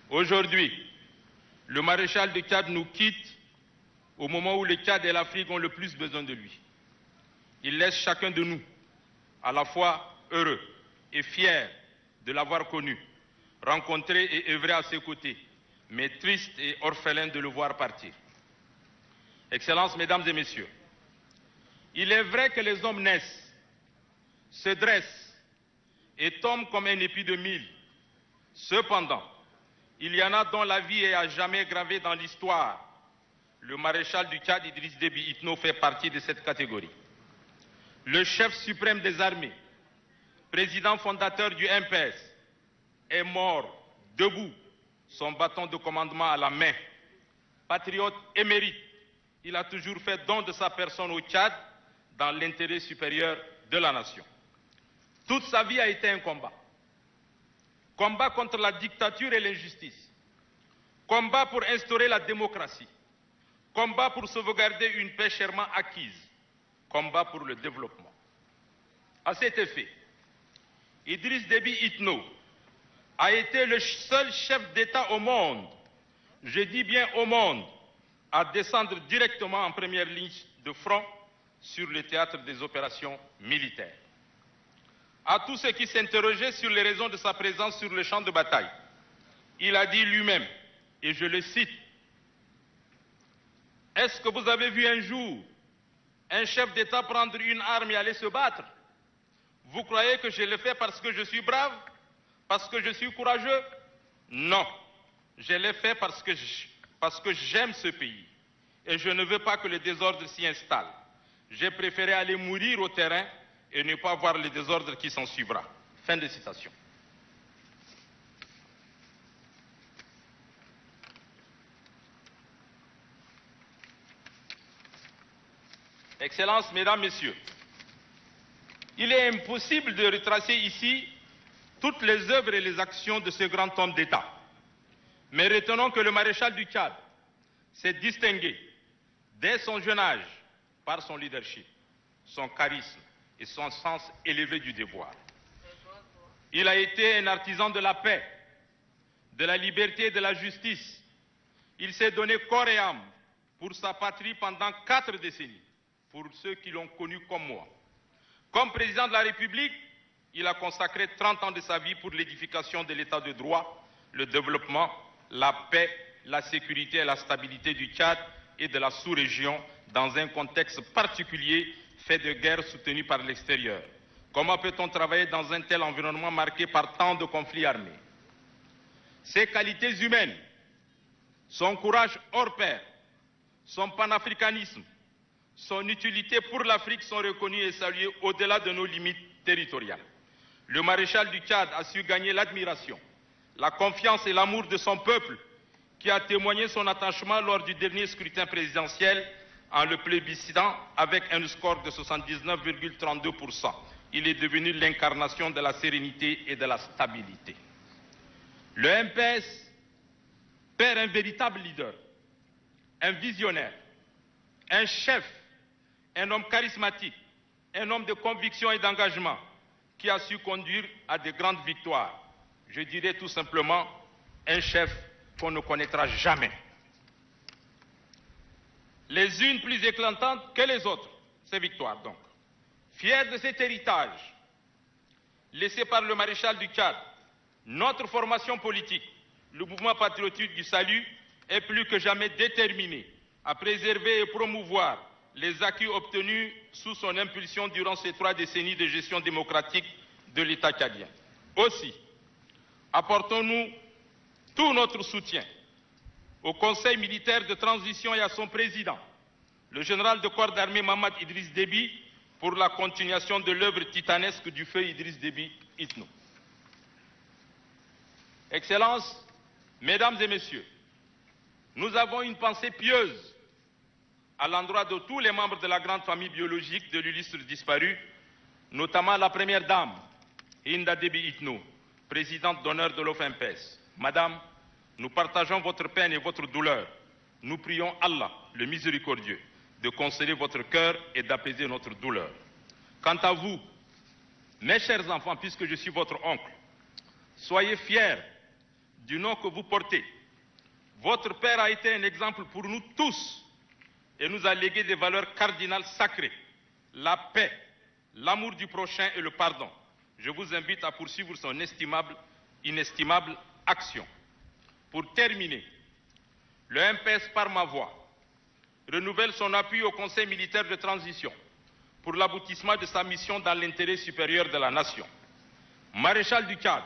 Aujourd'hui, le maréchal de Tchad nous quitte au moment où le Tchad et l'Afrique ont le plus besoin de lui. Il laisse chacun de nous à la fois heureux et fiers de l'avoir connu, rencontré et œuvré à ses côtés, mais triste et orphelin de le voir partir. Excellences, Mesdames et Messieurs, il est vrai que les hommes naissent, se dressent et tombent comme un épi de mil. Cependant, il y en a dont la vie est à jamais gravée dans l'histoire. Le maréchal du Tchad, Idriss Déby Itno, fait partie de cette catégorie. Le chef suprême des armées, président fondateur du MPS, est mort debout, son bâton de commandement à la main. Patriote émérite, il a toujours fait don de sa personne au Tchad dans l'intérêt supérieur de la nation. Toute sa vie a été un combat. Combat contre la dictature et l'injustice. Combat pour instaurer la démocratie. Combat pour sauvegarder une paix chèrement acquise. Combat pour le développement. À cet effet, Idriss Déby Itno a été le seul chef d'État au monde, je dis bien au monde, à descendre directement en première ligne de front sur le théâtre des opérations militaires. À tous ceux qui s'interrogeaient sur les raisons de sa présence sur le champ de bataille, il a dit lui-même, et je le cite, « Est-ce que vous avez vu un jour un chef d'État prendre une arme et aller se battre? Vous croyez que je le fais parce que je suis brave? Parce que je suis courageux? Non, je l'ai fait parce que j'aime ce pays et je ne veux pas que le désordre s'y installe. J'ai préféré aller mourir au terrain et ne pas voir le désordre qui s'en suivra. » Fin de citation. Excellences, Mesdames, Messieurs, il est impossible de retracer ici toutes les œuvres et les actions de ce grand homme d'État. Mais retenons que le maréchal du Tchad s'est distingué dès son jeune âge par son leadership, son charisme et son sens élevé du devoir. Il a été un artisan de la paix, de la liberté et de la justice. Il s'est donné corps et âme pour sa patrie pendant 4 décennies, pour ceux qui l'ont connu comme moi. Comme président de la République, il a consacré 30 ans de sa vie pour l'édification de l'état de droit, le développement, la paix, la sécurité et la stabilité du Tchad et de la sous-région dans un contexte particulier fait de guerres soutenues par l'extérieur. Comment peut-on travailler dans un tel environnement marqué par tant de conflits armés? Ses qualités humaines, son courage hors pair, son panafricanisme, son utilité pour l'Afrique sont reconnus et salués au-delà de nos limites territoriales. Le maréchal du Tchad a su gagner l'admiration, la confiance et l'amour de son peuple, qui a témoigné son attachement lors du dernier scrutin présidentiel en le plébiscitant avec un score de 79,32%. Il est devenu l'incarnation de la sérénité et de la stabilité. Le MPS perd un véritable leader, un visionnaire, un chef, un homme charismatique, un homme de conviction et d'engagement qui a su conduire à de grandes victoires. Je dirais tout simplement un chef qu'on ne connaîtra jamais. Les unes plus éclatantes que les autres, ces victoires donc. Fiers de cet héritage laissé par le maréchal du Tchad, notre formation politique, le mouvement patriotique du salut, est plus que jamais déterminé à préserver et promouvoir les acquis obtenus sous son impulsion durant ces 3 décennies de gestion démocratique de l'État tchadien. Aussi, apportons-nous tout notre soutien au Conseil militaire de transition et à son président, le général de corps d'armée Mamad Idriss Déby, pour la continuation de l'œuvre titanesque du feu Idriss Déby Itno. Excellences, Mesdames et Messieurs, nous avons une pensée pieuse à l'endroit de tous les membres de la grande famille biologique de l'illustre disparu, notamment la première dame, Hinda Déby Itno, présidente d'honneur de l'OFMPS. Madame, nous partageons votre peine et votre douleur. Nous prions Allah, le miséricordieux, de consoler votre cœur et d'apaiser notre douleur. Quant à vous, mes chers enfants, puisque je suis votre oncle, soyez fiers du nom que vous portez. Votre père a été un exemple pour nous tous et nous a légué des valeurs cardinales sacrées, la paix, l'amour du prochain et le pardon. Je vous invite à poursuivre son inestimable action. Pour terminer, le MPS, par ma voix, renouvelle son appui au Conseil militaire de transition pour l'aboutissement de sa mission dans l'intérêt supérieur de la nation. Maréchal du Tchad,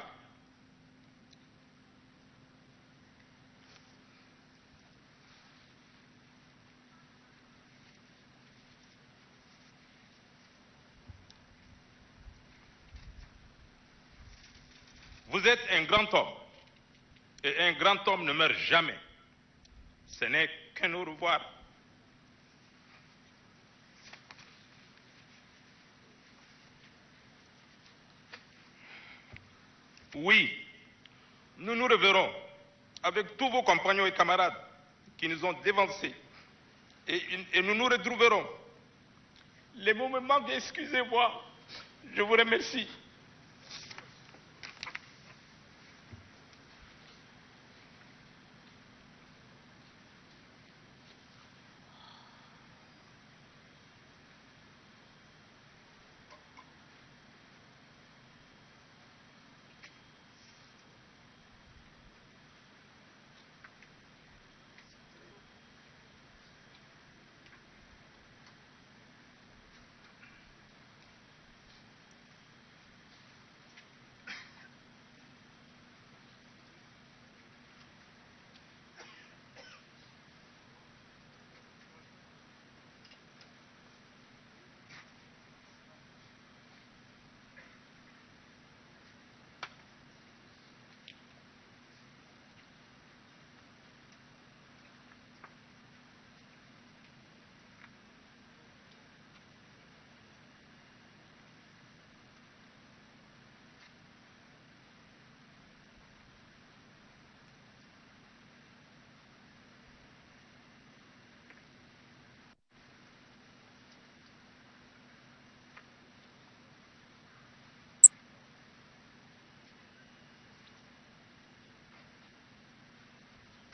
vous êtes un grand homme, et un grand homme ne meurt jamais. Ce n'est qu'un au revoir. Oui, nous nous reverrons avec tous vos compagnons et camarades qui nous ont dévancés. Et nous nous retrouverons. Les mots me manquent, excusez-moi. Je vous remercie.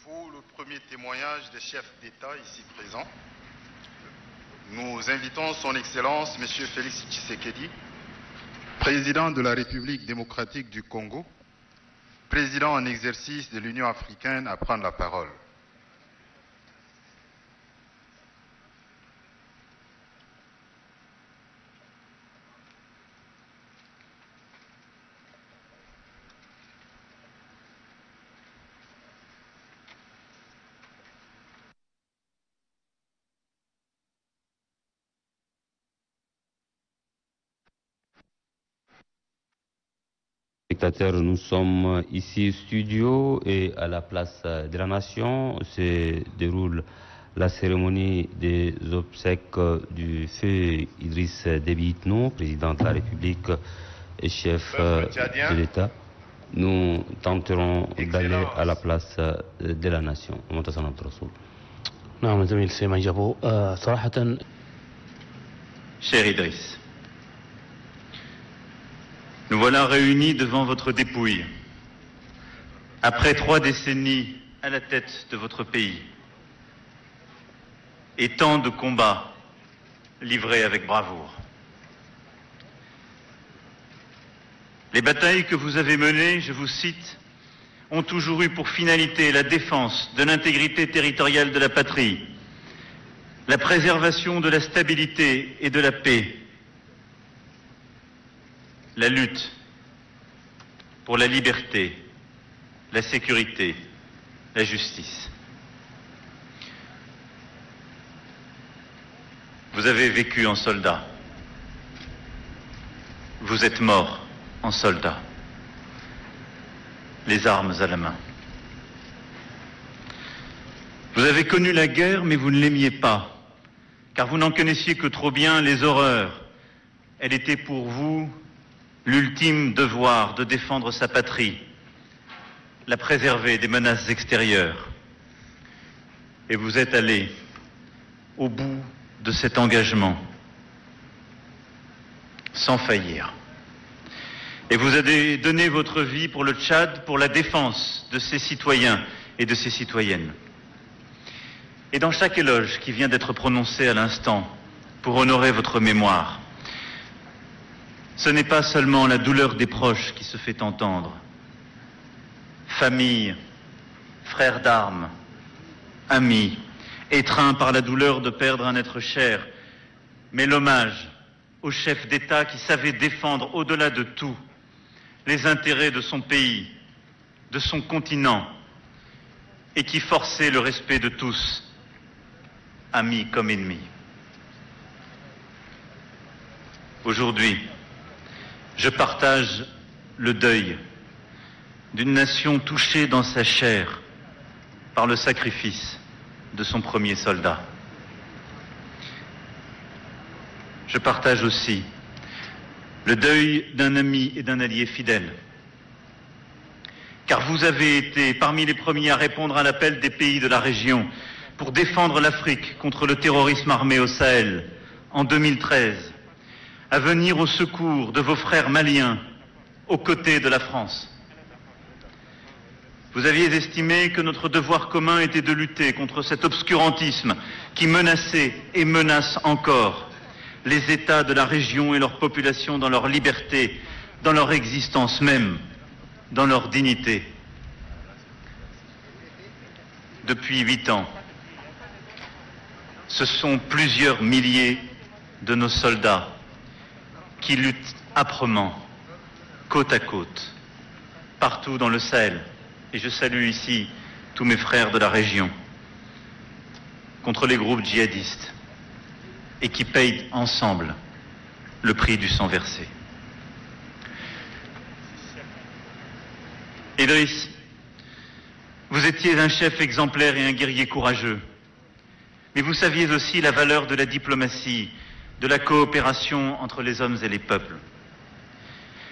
Pour le premier témoignage des chefs d'État ici présents, nous invitons son Excellence M. Félix Tshisekedi, président de la République démocratique du Congo, président en exercice de l'Union africaine, à prendre la parole. Nous sommes ici au studio et à la place de la Nation se déroule la cérémonie des obsèques du feu Idriss Déby Itno, président de la République et chef de l'État. Nous tenterons d'aller à la place de la Nation. Cher Idriss, nous voilà réunis devant votre dépouille, après 3 décennies à la tête de votre pays, et tant de combats livrés avec bravoure. Les batailles que vous avez menées, je vous cite, ont toujours eu pour finalité la défense de l'intégrité territoriale de la patrie, la préservation de la stabilité et de la paix, la lutte pour la liberté, la sécurité, la justice. Vous avez vécu en soldat. Vous êtes mort en soldat, les armes à la main. Vous avez connu la guerre, mais vous ne l'aimiez pas. car vous n'en connaissiez que trop bien les horreurs. Elle était pour vous l'ultime devoir de défendre sa patrie, la préserver des menaces extérieures. Et vous êtes allé au bout de cet engagement, sans faillir. Et vous avez donné votre vie pour le Tchad, pour la défense de ses citoyens et de ses citoyennes. Et dans chaque éloge qui vient d'être prononcé à l'instant, pour honorer votre mémoire, ce n'est pas seulement la douleur des proches qui se fait entendre. Famille, frères d'armes, amis, étreints par la douleur de perdre un être cher, mais l'hommage au chef d'État qui savait défendre au-delà de tout les intérêts de son pays, de son continent, et qui forçait le respect de tous, amis comme ennemis. Aujourd'hui, je partage le deuil d'une nation touchée dans sa chair par le sacrifice de son premier soldat. Je partage aussi le deuil d'un ami et d'un allié fidèle, car vous avez été parmi les premiers à répondre à l'appel des pays de la région pour défendre l'Afrique contre le terrorisme armé au Sahel en 2013, à venir au secours de vos frères maliens aux côtés de la France. Vous aviez estimé que notre devoir commun était de lutter contre cet obscurantisme qui menaçait et menace encore les États de la région et leur population dans leur liberté, dans leur existence même, dans leur dignité. Depuis 8 ans, ce sont plusieurs milliers de nos soldats qui luttent âprement, côte à côte, partout dans le Sahel, et je salue ici tous mes frères de la région, contre les groupes djihadistes, et qui payent ensemble le prix du sang versé. Idriss, vous étiez un chef exemplaire et un guerrier courageux, mais vous saviez aussi la valeur de la diplomatie, de la coopération entre les hommes et les peuples.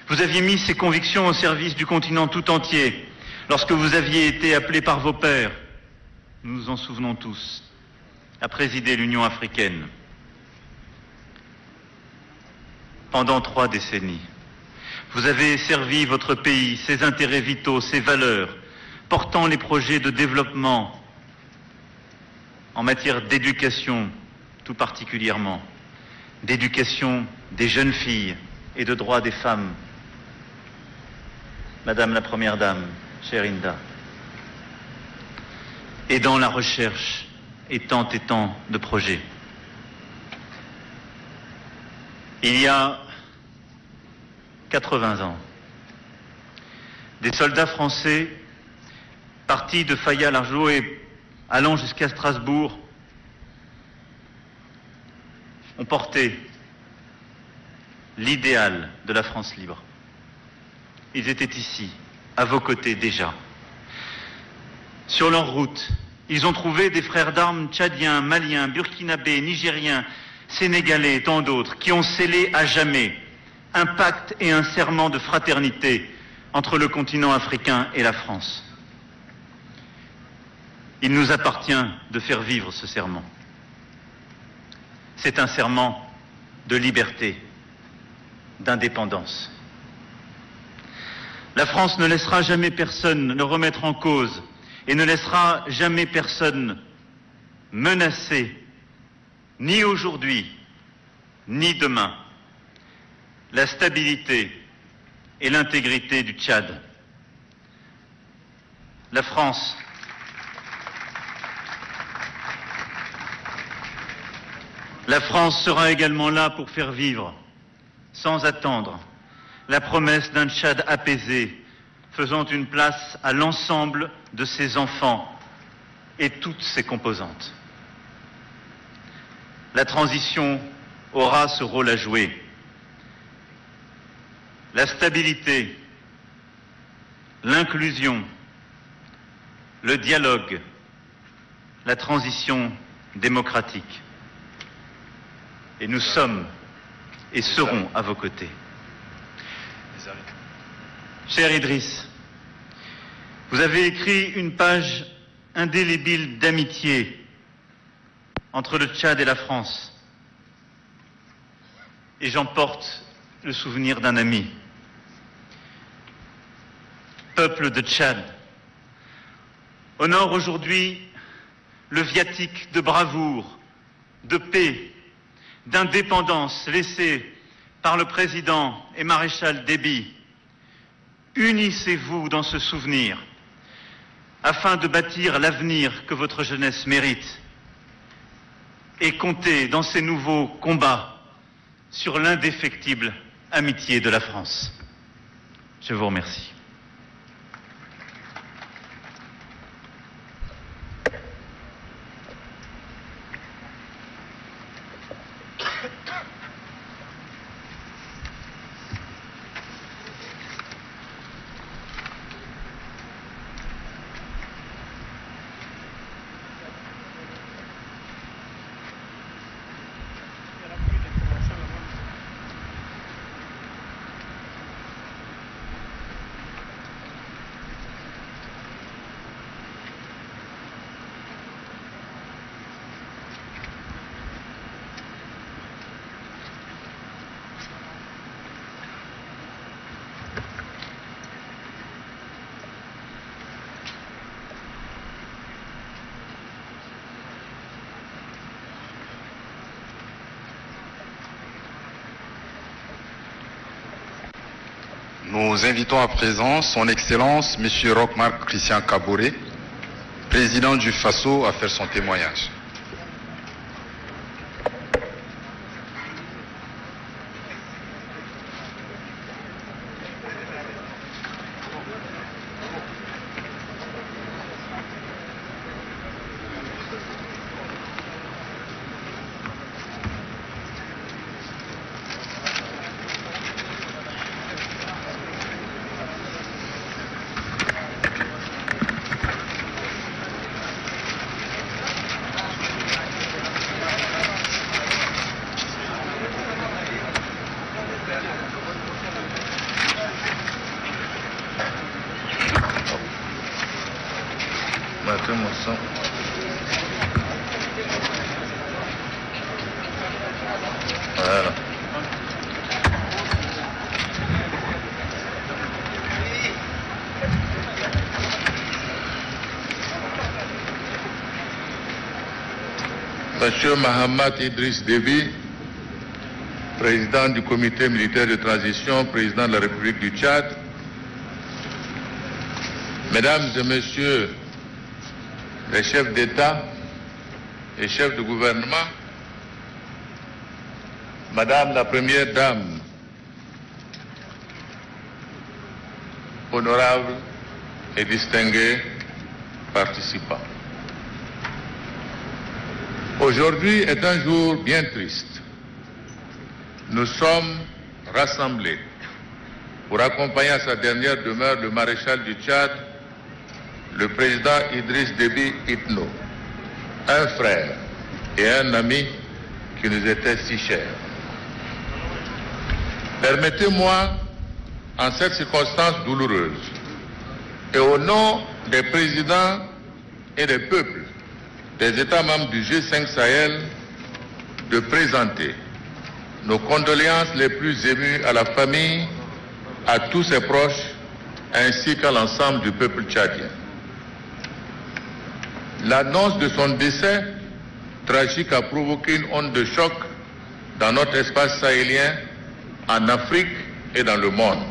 Vous aviez mis ces convictions au service du continent tout entier lorsque vous aviez été appelé par vos pairs, nous nous en souvenons tous, à présider l'Union africaine. Pendant 3 décennies, vous avez servi votre pays, ses intérêts vitaux, ses valeurs, portant les projets de développement en matière d'éducation tout particulièrement, d'éducation des jeunes filles et de droits des femmes. Madame la Première Dame, chère Inda, et dans la recherche et tant de projets. Il y a 80 ans, des soldats français partis de Faya-Largeau et allant jusqu'à Strasbourg ont porté l'idéal de la France libre. Ils étaient ici, à vos côtés déjà. Sur leur route, ils ont trouvé des frères d'armes tchadiens, maliens, burkinabés, nigériens, sénégalais et tant d'autres qui ont scellé à jamais un pacte et un serment de fraternité entre le continent africain et la France. Il nous appartient de faire vivre ce serment. C'est un serment de liberté, d'indépendance. La France ne laissera jamais personne le remettre en cause et ne laissera jamais personne menacer, ni aujourd'hui, ni demain, la stabilité et l'intégrité du Tchad. La France sera également là pour faire vivre, sans attendre, la promesse d'un Tchad apaisé, faisant une place à l'ensemble de ses enfants et toutes ses composantes. La transition aura ce rôle à jouer. La stabilité, l'inclusion, le dialogue, la transition démocratique. et nous sommes et serons à vos côtés. Cher Idriss, vous avez écrit une page indélébile d'amitié entre le Tchad et la France. Et j'en porte le souvenir d'un ami. Peuple de Tchad, honore aujourd'hui le viatique de bravoure, de paix, d'indépendance laissé par le président et maréchal Déby. Unissez-vous dans ce souvenir afin de bâtir l'avenir que votre jeunesse mérite et comptez dans ces nouveaux combats sur l'indéfectible amitié de la France. Je vous remercie. Nous invitons à présent son Excellence, M. Roch-Marc Christian Kaboré, président du FASO, à faire son témoignage. Voilà. Monsieur Mahamat Idriss Déby, président du comité militaire de transition, président de la République du Tchad, Mesdames et Messieurs les chefs d'État et chefs de gouvernement, Madame la Première Dame, honorables et distingués participants. Aujourd'hui est un jour bien triste. Nous sommes rassemblés pour accompagner à sa dernière demeure le maréchal du Tchad, le président Idriss Déby Itno, un frère et un ami qui nous était si cher. Permettez-moi, en cette circonstance douloureuse, et au nom des présidents et des peuples des États membres du G5 Sahel, de présenter nos condoléances les plus émues à la famille, à tous ses proches, ainsi qu'à l'ensemble du peuple tchadien. L'annonce de son décès tragique a provoqué une onde de choc dans notre espace sahélien, en Afrique et dans le monde.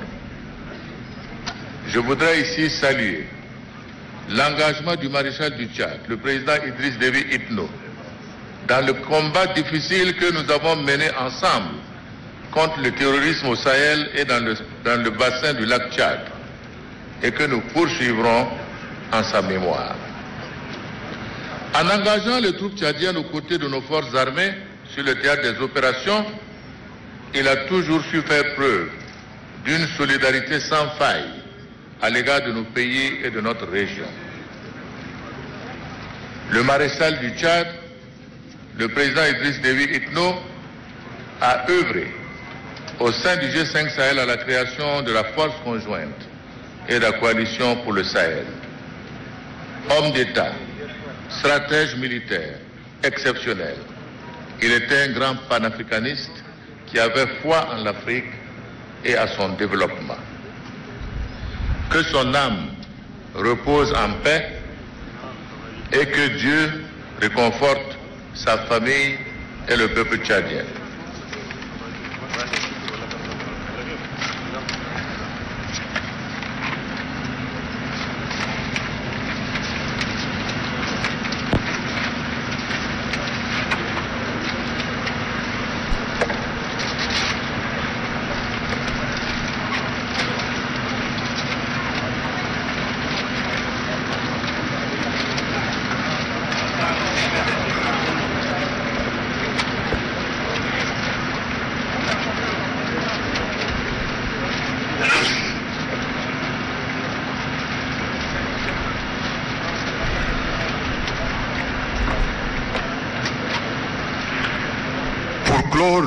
Je voudrais ici saluer l'engagement du maréchal du Tchad, le président Idriss Déby Itno, dans le combat difficile que nous avons mené ensemble contre le terrorisme au Sahel et dans le bassin du lac Tchad, et que nous poursuivrons en sa mémoire. En engageant les troupes tchadiennes aux côtés de nos forces armées sur le théâtre des opérations, il a toujours su faire preuve d'une solidarité sans faille à l'égard de nos pays et de notre région. Le maréchal du Tchad, le président Idriss Déby Itno, a œuvré au sein du G5 Sahel à la création de la force conjointe et de la coalition pour le Sahel. Homme d'État, stratège militaire exceptionnel, il était un grand panafricaniste qui avait foi en l'Afrique et à son développement. Que son âme repose en paix et que Dieu réconforte sa famille et le peuple tchadien.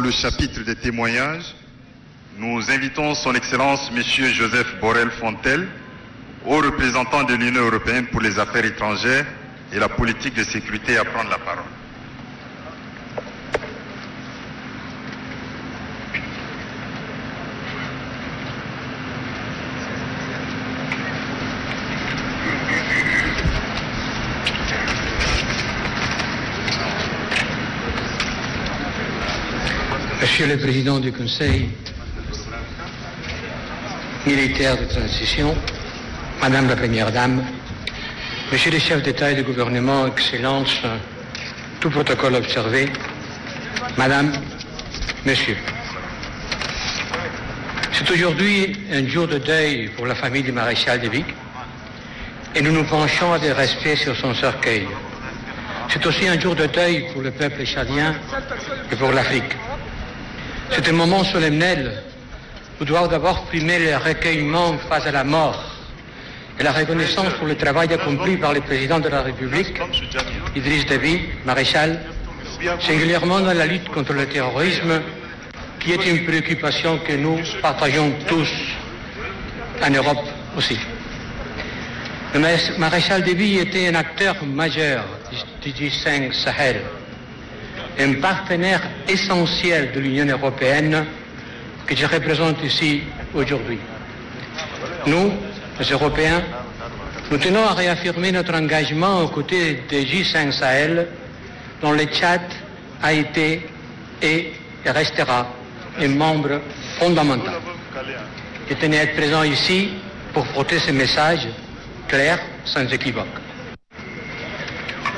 Le chapitre des témoignages, nous invitons son Excellence M. Joseph Borrell Fontel, haut représentant de l'Union européenne pour les affaires étrangères et la politique de sécurité, à prendre la parole. Monsieur le Président du Conseil militaire de transition, Madame la Première Dame, Monsieur le chef d'État et de gouvernement, Excellences, tout protocole observé, Madame, Monsieur. C'est aujourd'hui un jour de deuil pour la famille du maréchal de Vic et nous nous penchons à des respects sur son cercueil. C'est aussi un jour de deuil pour le peuple tchadien et pour l'Afrique. C'est un moment solennel où doit d'abord primer le recueillement face à la mort et la reconnaissance pour le travail accompli par le président de la République, Idriss Déby, maréchal, singulièrement dans la lutte contre le terrorisme, qui est une préoccupation que nous partageons tous en Europe aussi. Le maréchal Déby était un acteur majeur du G5 Sahel, un partenaire essentiel de l'Union européenne que je représente ici aujourd'hui. Nous, les Européens, nous tenons à réaffirmer notre engagement aux côtés des G5 Sahel, dont le Tchad a été et restera un membre fondamental. Je tenais à être présent ici pour porter ce message clair, sans équivoque.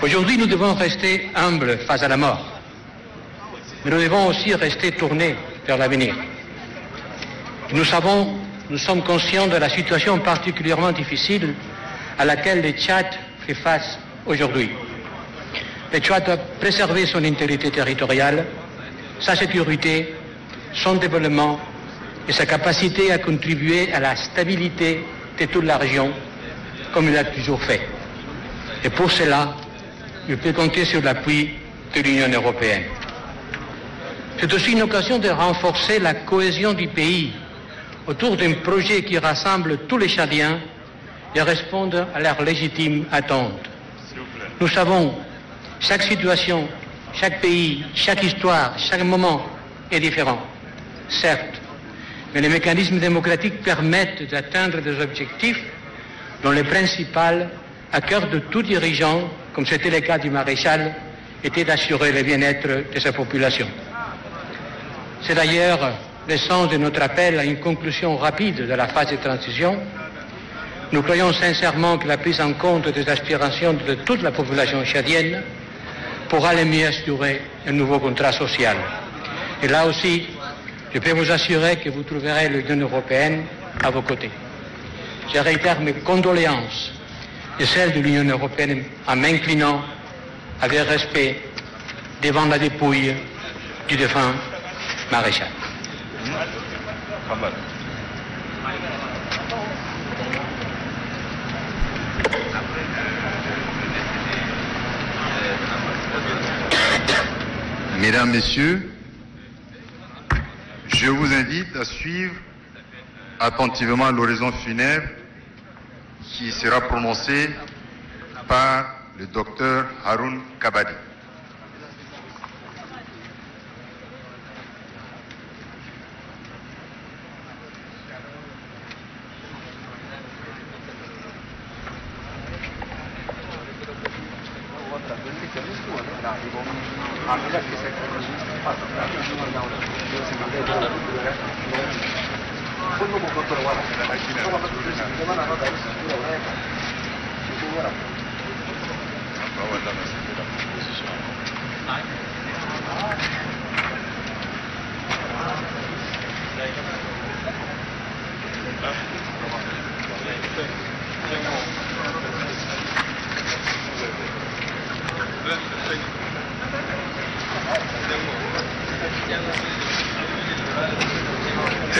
Aujourd'hui, nous devons rester humbles face à la mort. Mais nous devons aussi rester tournés vers l'avenir. Nous sommes conscients de la situation particulièrement difficile à laquelle le Tchad fait face aujourd'hui. Le Tchad doit préserver son intégrité territoriale, sa sécurité, son développement et sa capacité à contribuer à la stabilité de toute la région, comme il l'a toujours fait. Et pour cela, il peut compter sur l'appui de l'Union européenne. C'est aussi une occasion de renforcer la cohésion du pays autour d'un projet qui rassemble tous les Tchadiens et répond à leurs légitimes attentes. Nous savons, chaque situation, chaque pays, chaque histoire, chaque moment est différent, certes, mais les mécanismes démocratiques permettent d'atteindre des objectifs dont le principal, à cœur de tout dirigeant, comme c'était le cas du maréchal, était d'assurer le bien-être de sa population. C'est d'ailleurs le sens de notre appel à une conclusion rapide de la phase de transition. Nous croyons sincèrement que la prise en compte des aspirations de toute la population tchadienne pourra le mieux assurer un nouveau contrat social. Et là aussi, je peux vous assurer que vous trouverez l'Union européenne à vos côtés. Je réitère mes condoléances et celles de l'Union européenne en m'inclinant avec respect devant la dépouille du défunt maréchal. Mesdames, Messieurs, Je vous invite à suivre attentivement l'oraison funèbre qui sera prononcée par le docteur Haroun Kabadi.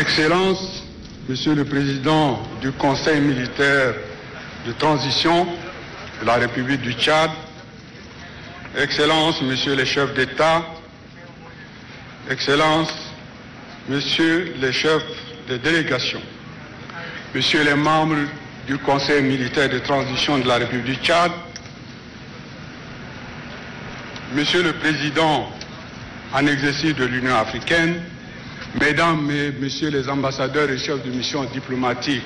Excellences, Monsieur le Président du Conseil militaire de transition de la République du Tchad, Excellences, Messieurs les chefs d'État, Excellences, Messieurs les chefs de délégation, Messieurs les membres du Conseil militaire de transition de la République du Tchad, Monsieur le Président en exercice de l'Union africaine, Mesdames et Messieurs les ambassadeurs et chefs de mission diplomatique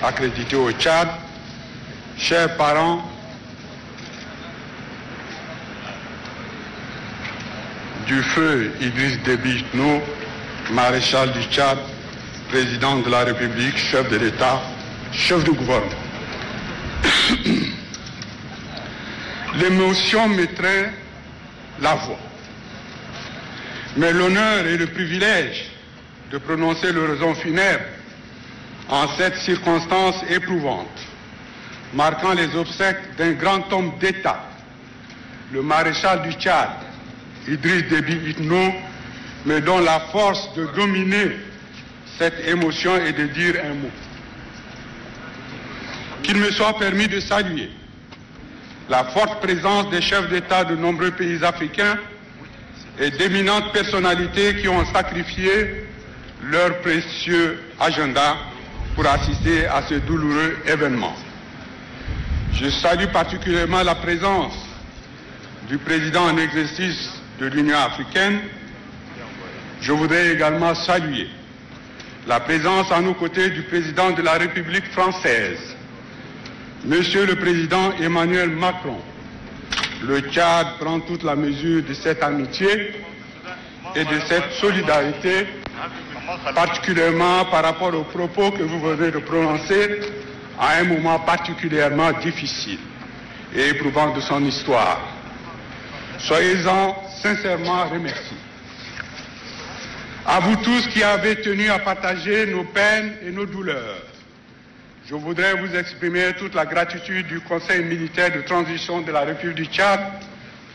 accrédités au Tchad, chers parents, du feu Idriss Déby Itno, maréchal du Tchad, président de la République, chef de l'État, chef du gouvernement. L'émotion mettrait la voix. Mais l'honneur et le privilège de prononcer l'oraison funèbre en cette circonstance éprouvante, marquant les obsèques d'un grand homme d'État, le maréchal du Tchad, Idriss Déby Itno, me donne la force de dominer cette émotion et de dire un mot. Qu'il me soit permis de saluer la forte présence des chefs d'État de nombreux pays africains et d'éminentes personnalités qui ont sacrifié leur précieux agenda pour assister à ce douloureux événement. Je salue particulièrement la présence du président en exercice de l'Union africaine. Je voudrais également saluer la présence à nos côtés du président de la République française, Monsieur le Président Emmanuel Macron. Le Tchad prend toute la mesure de cette amitié et de cette solidarité, particulièrement par rapport aux propos que vous venez de prononcer à un moment particulièrement difficile et éprouvant de son histoire. Soyez-en sincèrement remerciés. À vous tous qui avez tenu à partager nos peines et nos douleurs, je voudrais vous exprimer toute la gratitude du Conseil militaire de transition de la République du Tchad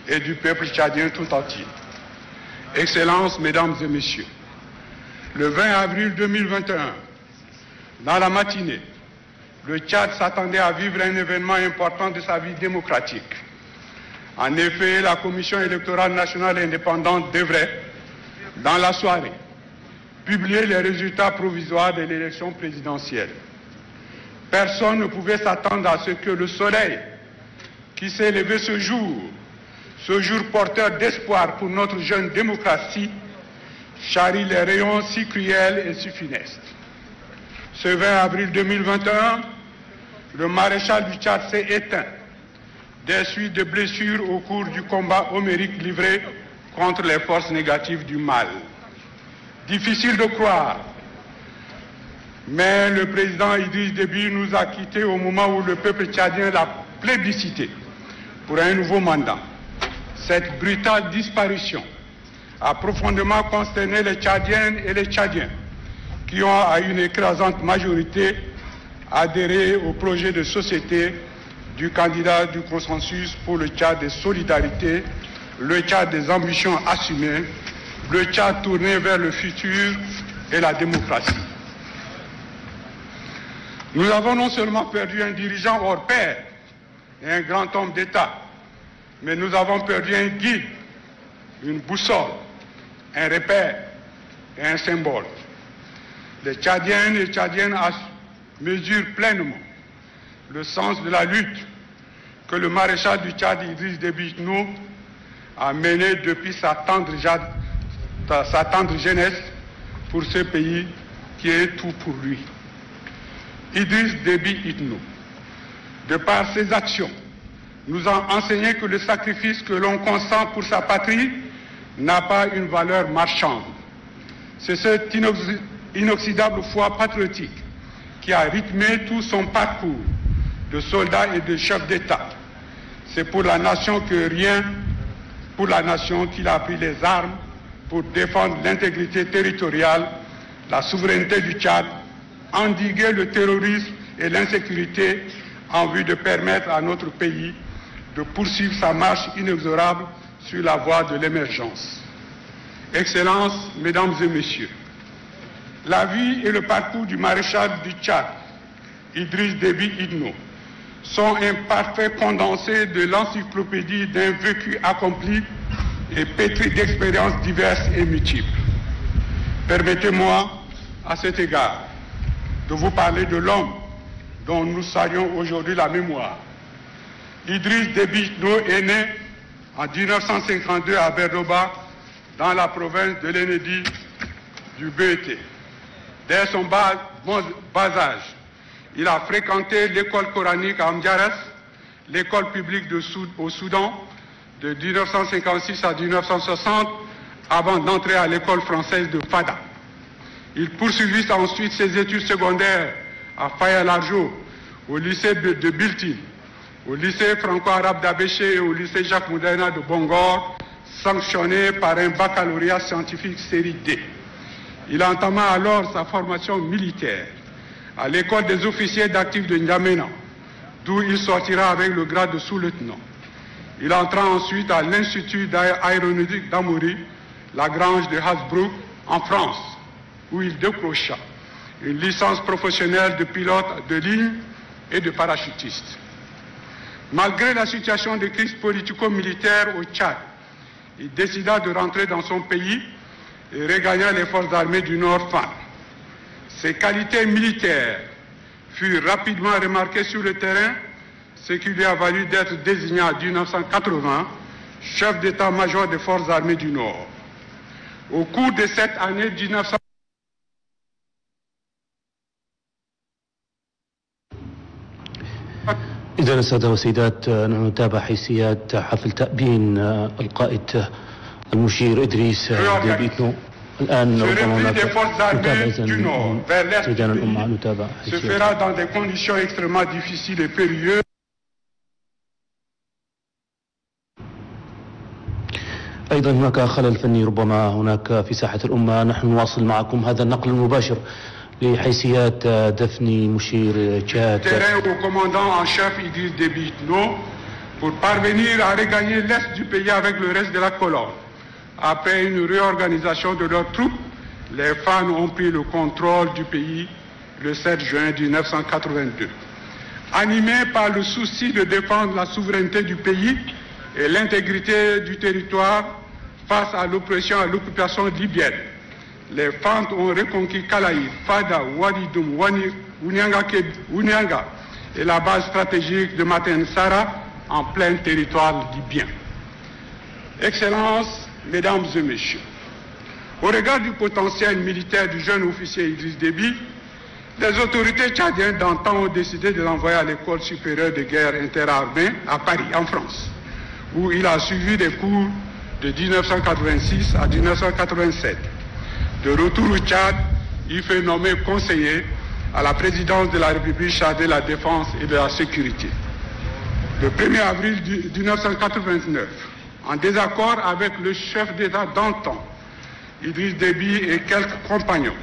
et du peuple tchadien tout entier. Excellences, Mesdames et Messieurs, le 20 avril 2021, dans la matinée, le Tchad s'attendait à vivre un événement important de sa vie démocratique. En effet, la Commission électorale nationale indépendante devrait, dans la soirée, publier les résultats provisoires de l'élection présidentielle. Personne ne pouvait s'attendre à ce que le soleil qui s'est levé ce jour porteur d'espoir pour notre jeune démocratie, charrie les rayons si cruels et si funestes. Ce 20 avril 2021, le maréchal du Tchad s'est éteint des suites de blessures au cours du combat homérique livré contre les forces négatives du mal. Difficile de croire, mais le président Idriss Déby nous a quittés au moment où le peuple tchadien l'a plébiscité pour un nouveau mandat. Cette brutale disparition a profondément consterné les Tchadiennes et les Tchadiens qui ont à une écrasante majorité adhéré au projet de société du candidat du consensus pour le Tchad des solidarités, le Tchad des ambitions assumées, le Tchad tourné vers le futur et la démocratie. Nous avons non seulement perdu un dirigeant hors pair et un grand homme d'État, mais nous avons perdu un guide, une boussole, un repère et un symbole. Les Tchadiennes et Tchadiennes mesurent pleinement le sens de la lutte que le maréchal du Tchad, Idriss Déby Itno, a menée depuis sa tendre jeunesse pour ce pays qui est tout pour lui. Idriss Déby Itno, de par ses actions, nous a enseigné que le sacrifice que l'on consent pour sa patrie n'a pas une valeur marchande. C'est cette inoxydable foi patriotique qui a rythmé tout son parcours de soldat et de chef d'État. C'est pour la nation que rien, pour la nation qu'il a pris les armes pour défendre l'intégrité territoriale, la souveraineté du Tchad, endiguer le terrorisme et l'insécurité en vue de permettre à notre pays de poursuivre sa marche inexorable sur la voie de l'émergence. Excellences, Mesdames et Messieurs, la vie et le parcours du maréchal du Tchad, Idriss Déby Itno, sont un parfait condensé de l'encyclopédie d'un vécu accompli et pétri d'expériences diverses et multiples. Permettez-moi, à cet égard, de vous parler de l'homme dont nous saluons aujourd'hui la mémoire. Idriss Déby Itno est né en 1952 à Berdoba, dans la province de l'Enedi du BET. Dès son bas âge, il a fréquenté l'école coranique à Amdiaras, l'école publique au Soudan, de 1956 à 1960, avant d'entrer à l'école française de Fada. Il poursuivit ensuite ses études secondaires à Faya Larjo, au lycée de Biltine, au lycée franco-arabe d'Abéché et au lycée Jacques Moudena de Bongor, sanctionné par un baccalauréat scientifique série D. Il entama alors sa formation militaire à l'école des officiers d'actifs de N'Djamena, d'où il sortira avec le grade de sous-lieutenant. Il entra ensuite à l'Institut aéronautique d'Amoury, la grange de Hasbrook, en France, où il décrocha une licence professionnelle de pilote de ligne et de parachutiste. Malgré la situation de crise politico-militaire au Tchad, il décida de rentrer dans son pays et regagna les forces armées du Nord FAN. Ses qualités militaires furent rapidement remarquées sur le terrain, ce qui lui a valu d'être désigné en 1980 chef d'état-major des forces armées du Nord. Au cours de cette année 1900, إذا السادة والسيدات نتابع حيثيات حفل تأبين القائد المشير إدريس ديبي إتنو. الآن ربما نتابع سيدنا الأمة نتابع se fera dans des conditions extrêmement difficiles et périlleuses. أيضا هناك خلل فني ربما هناك في ساحة الأمة. نحن نواصل معكم هذا النقل المباشر لحيثيات دفن مشير تشاد. Terrain au commandant en chef Idriss Déby Itno pour parvenir à regagner l'est du pays avec le reste de la colonne. Après une réorganisation de leurs troupes, les FAN ont pris le contrôle du pays le 7 juin 1982. Animés par le souci de défendre la souveraineté du pays et l'intégrité du territoire face à l'oppression et à l'occupation libyenne, les FAN ont reconquis Kalaï, Fada, Wadidoum, Ounyanga et la base stratégique de Maten Sara en plein territoire libyen. Excellences, Mesdames et Messieurs, au regard du potentiel militaire du jeune officier Idriss Déby, les autorités tchadiennes d'antan ont décidé de l'envoyer à l'école supérieure de guerre interarmée à Paris, en France, où il a suivi des cours de 1986 à 1987. De retour au Tchad, il fut nommé conseiller à la présidence de la République chargée de la défense et de la sécurité. Le 1er avril 1989, en désaccord avec le chef d'État d'antan, Idriss Déby et quelques compagnons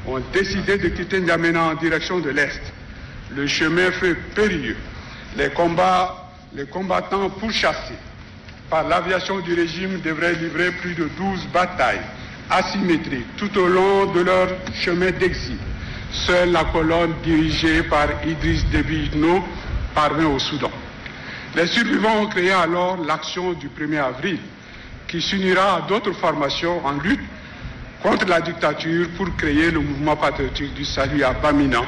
ont décidé de quitter N'Djamena en direction de l'Est. Le chemin fut périlleux. Les combattants pourchassés par l'aviation du régime devraient livrer plus de 12 batailles asymétriques tout au long de leur chemin d'exil. Seule la colonne dirigée par Idriss Déby Itno parvint au Soudan. Les survivants ont créé alors l'action du 1er avril, qui s'unira à d'autres formations en lutte contre la dictature pour créer le mouvement patriotique du salut à Bamina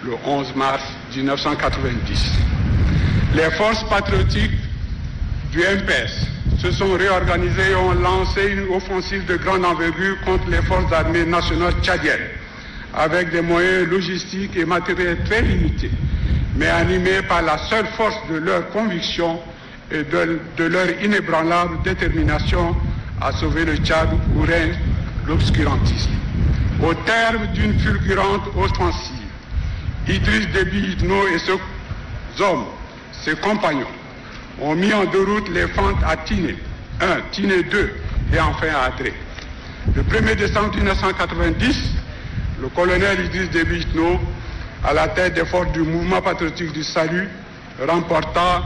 le 11 mars 1990. Les forces patriotiques du MPS se sont réorganisées et ont lancé une offensive de grande envergure contre les forces armées nationales tchadiennes, avec des moyens logistiques et matériels très limités, mais animés par la seule force de leur conviction et de leur inébranlable détermination à sauver le Tchad où règne l'obscurantisme. Au terme d'une fulgurante offensive, Idriss Déby Itno et ses hommes, ses compagnons, ont mis en déroute les fentes à Tiné 1, Tiné 2 et enfin à Adré. Le 1er décembre 1990, le colonel Idriss Déby Itno, à la tête des forces du mouvement patriotique du salut, remporta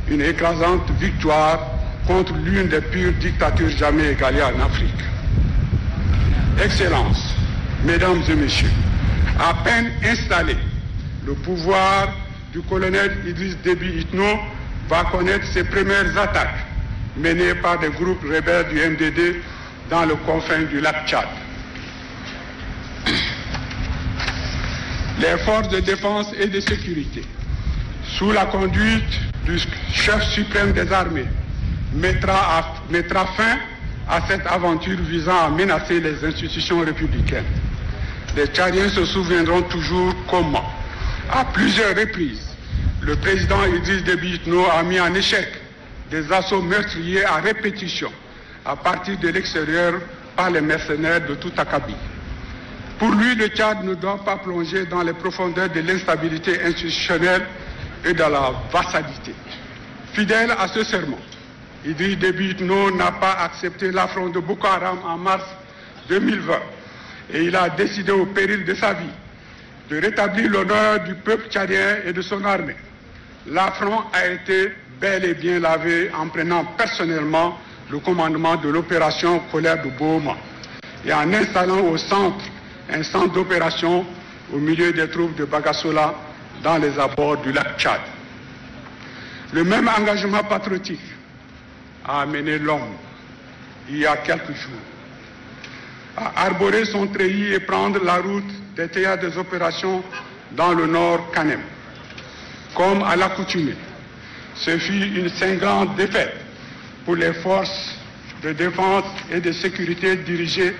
une écrasante victoire contre l'une des pires dictatures jamais égalées en Afrique. Excellences, Mesdames et Messieurs, à peine installé, le pouvoir du colonel Idriss Déby Itno va connaître ses premières attaques menées par des groupes rebelles du MDD dans le confin du lac Tchad. Les forces de défense et de sécurité, sous la conduite du chef suprême des armées, mettra fin à cette aventure visant à menacer les institutions républicaines. Les Tchadiens se souviendront toujours comment, à plusieurs reprises, le président Idriss Déby Itno a mis en échec des assauts meurtriers à répétition à partir de l'extérieur par les mercenaires de tout acabit. Pour lui, le Tchad ne doit pas plonger dans les profondeurs de l'instabilité institutionnelle et de la vassalité. Fidèle à ce serment, Idriss Déby Itno n'a pas accepté l'affront de Boko Haram en mars 2020 et il a décidé au péril de sa vie de rétablir l'honneur du peuple tchadien et de son armée. L'affront a été bel et bien lavé en prenant personnellement le commandement de l'opération Colère de Boma et en installant au centre un centre d'opération au milieu des troupes de Bagassola dans les abords du lac Tchad. Le même engagement patriotique a amené l'homme, il y a quelques jours, à arborer son treillis et prendre la route des théâtres des opérations dans le nord Kanem. Comme à l'accoutumée, ce fut une cinglante défaite pour les forces de défense et de sécurité dirigées.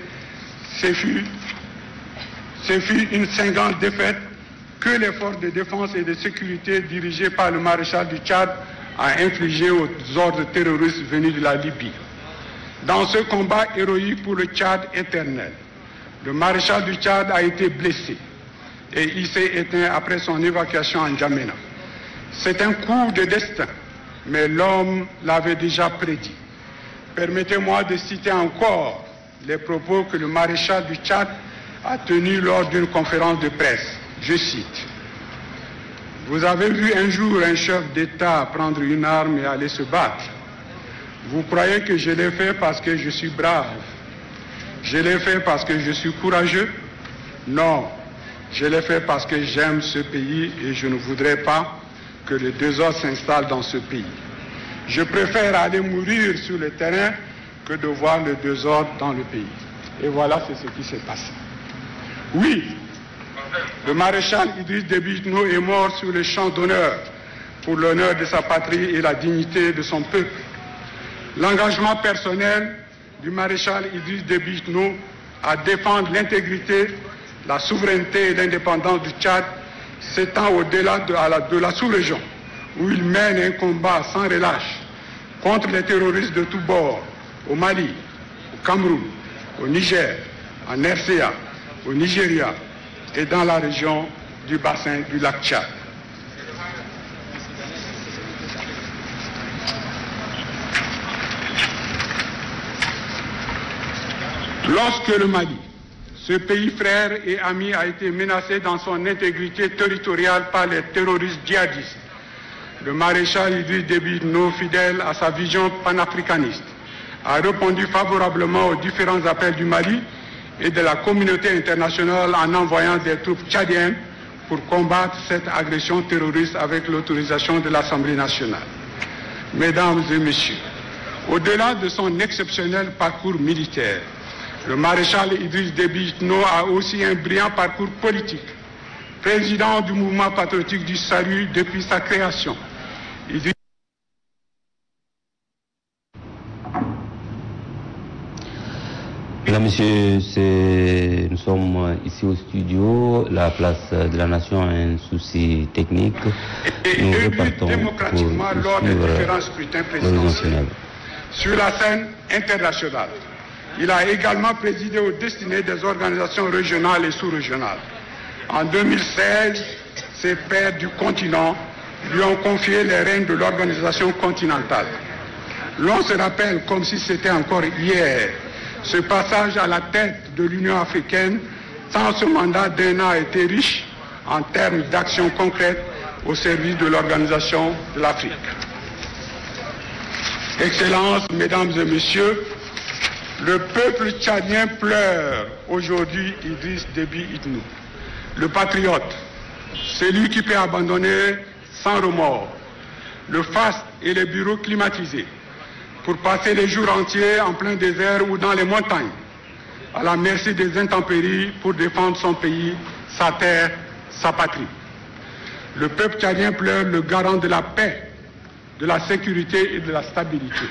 Ce fut une cinglante défaite que les forces de défense et de sécurité dirigées par le maréchal du Tchad a infligé aux ordres terroristes venus de la Libye. Dans ce combat héroïque pour le Tchad éternel, le maréchal du Tchad a été blessé et il s'est éteint après son évacuation en N'Djamena. C'est un coup de destin, mais l'homme l'avait déjà prédit. Permettez-moi de citer encore les propos que le maréchal du Tchad a tenus lors d'une conférence de presse. Je cite: « Vous avez vu un jour un chef d'État prendre une arme et aller se battre. Vous croyez que je l'ai fait parce que je suis brave? Je l'ai fait parce que je suis courageux? Non, je l'ai fait parce que j'aime ce pays et je ne voudrais pas que le désordre s'installe dans ce pays. Je préfère aller mourir sur le terrain que de voir le désordre dans le pays. » Et voilà, c'est ce qui s'est passé. Oui, le maréchal Idriss Déby Itno est mort sur le champ d'honneur pour l'honneur de sa patrie et la dignité de son peuple. L'engagement personnel du maréchal Idriss Déby Itno à défendre l'intégrité, la souveraineté et l'indépendance du Tchad s'étend au-delà de la sous-région, où il mène un combat sans relâche contre les terroristes de tous bords, au Mali, au Cameroun, au Niger, en RCA, au Nigeria et dans la région du bassin du lac Tchad. Lorsque le Mali, ce pays frère et ami, a été menacé dans son intégrité territoriale par les terroristes djihadistes, le maréchal Idriss Déby Itno, fidèle à sa vision panafricaniste, a répondu favorablement aux différents appels du Mali et de la communauté internationale en envoyant des troupes tchadiennes pour combattre cette agression terroriste avec l'autorisation de l'Assemblée nationale. Mesdames et messieurs, au-delà de son exceptionnel parcours militaire, Le maréchal Idriss Déby Itno a aussi un brillant parcours politique. Président du mouvement patriotique du salut depuis sa création. Mesdames, Messieurs, nous sommes ici au studio. La place de la Nation a un souci technique. Nous repartons pour suivre l'horizon. Sur la scène internationale, il a également présidé aux destinées des organisations régionales et sous-régionales. En 2016, ses pairs du continent lui ont confié les rênes de l'organisation continentale. L'on se rappelle comme si c'était encore hier. Ce passage à la tête de l'Union africaine, sans ce mandat d'un an, a été riche en termes d'actions concrètes au service de l'organisation de l'Afrique. Excellences, Mesdames et Messieurs, le peuple tchadien pleure aujourd'hui Idriss Déby Itno. Le patriote, celui qui peut abandonner sans remords le faste et les bureaux climatisés pour passer les jours entiers en plein désert ou dans les montagnes, à la merci des intempéries pour défendre son pays, sa terre, sa patrie. Le peuple tchadien pleure le garant de la paix, de la sécurité et de la stabilité.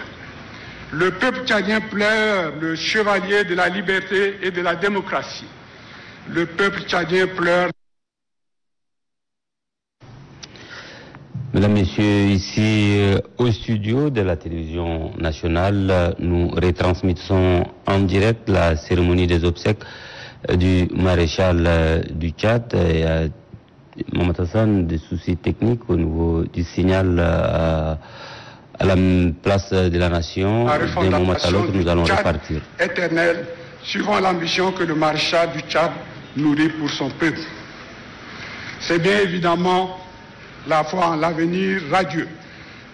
Le peuple tchadien pleure le chevalier de la liberté et de la démocratie. Le peuple tchadien pleure. Mesdames, Messieurs, ici au studio de la télévision nationale, nous retransmettons en direct la cérémonie des obsèques du maréchal du Tchad. Et Mohamed Hassan, des soucis techniques au niveau du signal à la place de la Nation. D'un moment à l'autre, nous allons repartir. Éternel, suivant l'ambition que le maréchal du Tchad nourrit pour son peuple. C'est bien évidemment la foi en l'avenir radieux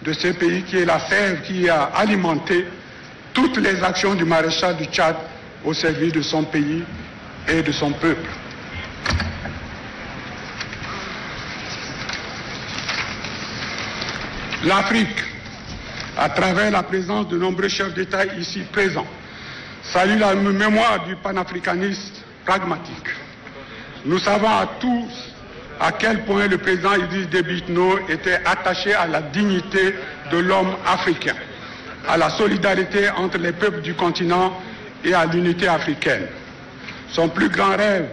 de ce pays qui est la sève qui a alimenté toutes les actions du maréchal du Tchad au service de son pays et de son peuple. L'Afrique, à travers la présence de nombreux chefs d'État ici présents, salue la mémoire du panafricanisme pragmatique. Nous savons à tous à quel point le président Idriss Déby Itno était attaché à la dignité de l'homme africain, à la solidarité entre les peuples du continent et à l'unité africaine. Son plus grand rêve,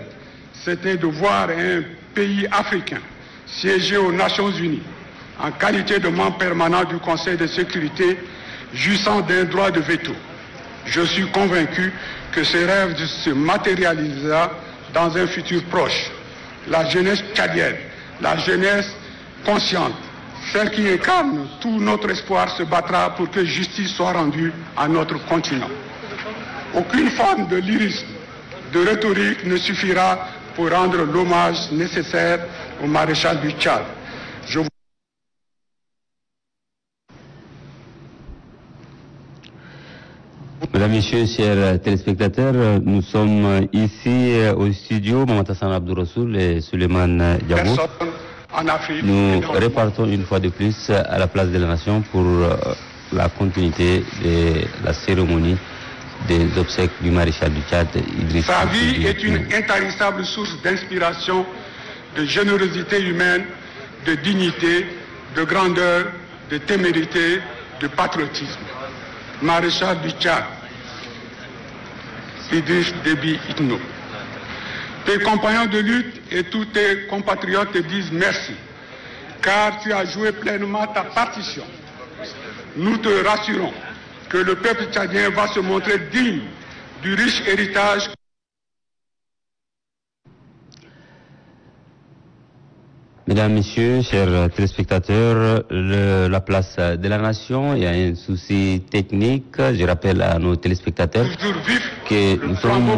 c'était de voir un pays africain siéger aux Nations Unies en qualité de membre permanent du Conseil de sécurité, jouissant d'un droit de veto. Je suis convaincu que ce rêve se matérialisera dans un futur proche. La jeunesse tchadienne, la jeunesse consciente, celle qui incarne tout notre espoir, se battra pour que justice soit rendue à notre continent. Aucune forme de lyrisme, de rhétorique ne suffira pour rendre l'hommage nécessaire au maréchal du Tchad. Mesdames, Messieurs, chers téléspectateurs, nous sommes ici au studio, Mohamed Hassan Abdourassoul et Suleiman Diabo. Nous repartons une fois de plus à la place de la Nation pour la continuité de la cérémonie des obsèques du maréchal du Tchad, Idriss Déby. Sa vie est une intarissable source d'inspiration, de générosité humaine, de dignité, de grandeur, de témérité, de patriotisme. Maréchal du Tchad, Idriss Déby Itno. Tes compagnons de lutte et tous tes compatriotes te disent merci, car tu as joué pleinement ta partition. Nous te rassurons que le peuple tchadien va se montrer digne du riche héritage. Mesdames, Messieurs, chers téléspectateurs, la place de la Nation, il y a un souci technique. Je rappelle à nos téléspectateurs que nous sommes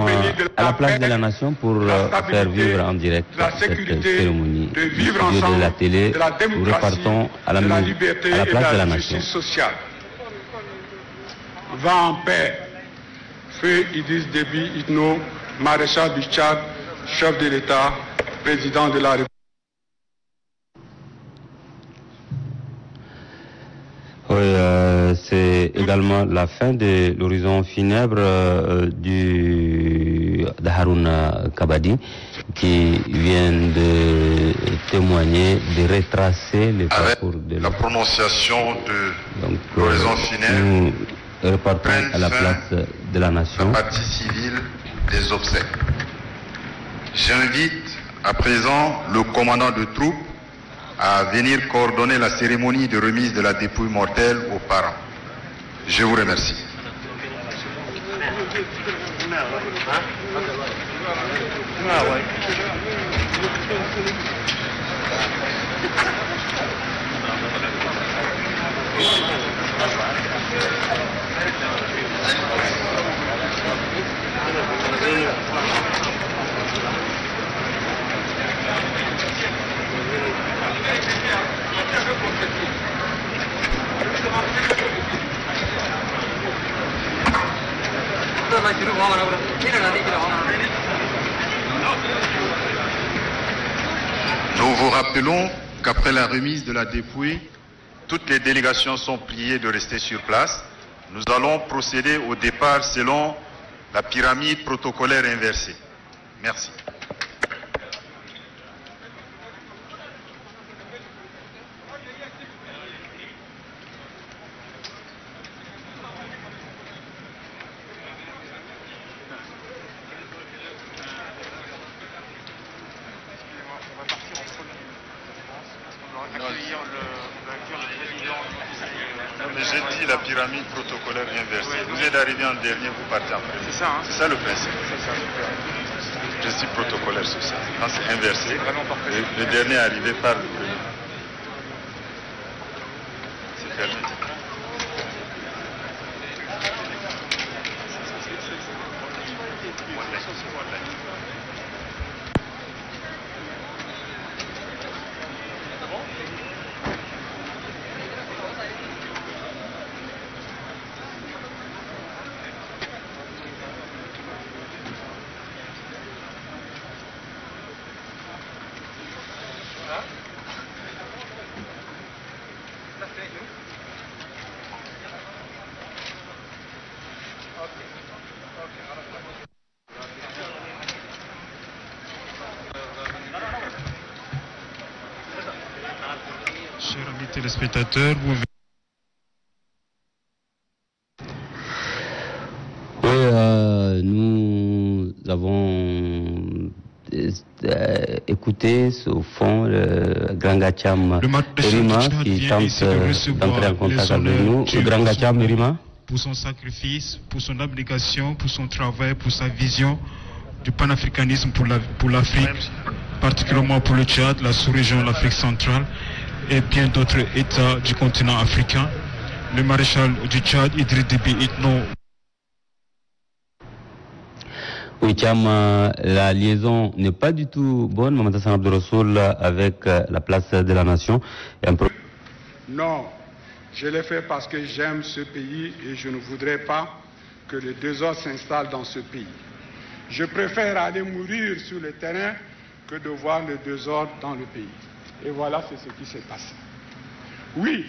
à la place de la Nation pour faire vivre en direct cette cérémonie. Du studio de la télé, nous repartons à la place de la Nation. Va en paix, feu Idriss Déby Itno, maréchal du Tchad, chef de l'État, président de la République. Oui, c'est également la fin de l'horizon funèbre de Harouna Kabadi, qui vient de témoigner, de retracer le parcours de la prononciation de l'horizon funèbre. Nous repartons à la place de la nation. La partie civile des obsèques. J'invite à présent le commandant de troupes à venir coordonner la cérémonie de remise de la dépouille mortelle aux parents. Je vous remercie. Nous vous rappelons qu'après la remise de la dépouille, toutes les délégations sont priées de rester sur place. Nous allons procéder au départ selon la pyramide protocolaire inversée. Merci. J'ai dit la pyramide protocolaire inversée. Vous êtes arrivé en dernier, vous partez en premier. C'est ça, hein? C'est ça le principe. Je suis protocolaire sur ça. Quand c'est inversé, le dernier arrivé par le premier. C'est permis. Chers amis téléspectateurs, nous avons écouté au fond le Grand Gacham Erima qui tente d'entrer en contact avec nous. Le Grand Gacham Erima, pour son sacrifice, pour son abnégation, pour son travail, pour sa vision du panafricanisme pour l'Afrique, particulièrement pour le Tchad, la sous-région, l'Afrique centrale et bien d'autres États du continent africain. Le maréchal du Tchad, Idriss Déby Itno. Oui, Thiam, la liaison n'est pas du tout bonne, Mamadou Hassan Abdou Rassoul, avec la place de la nation. Non, je l'ai fait parce que j'aime ce pays et je ne voudrais pas que le désordre s'installe dans ce pays. Je préfère aller mourir sur le terrain que de voir le désordre dans le pays. Et voilà, c'est ce qui s'est passé. Oui,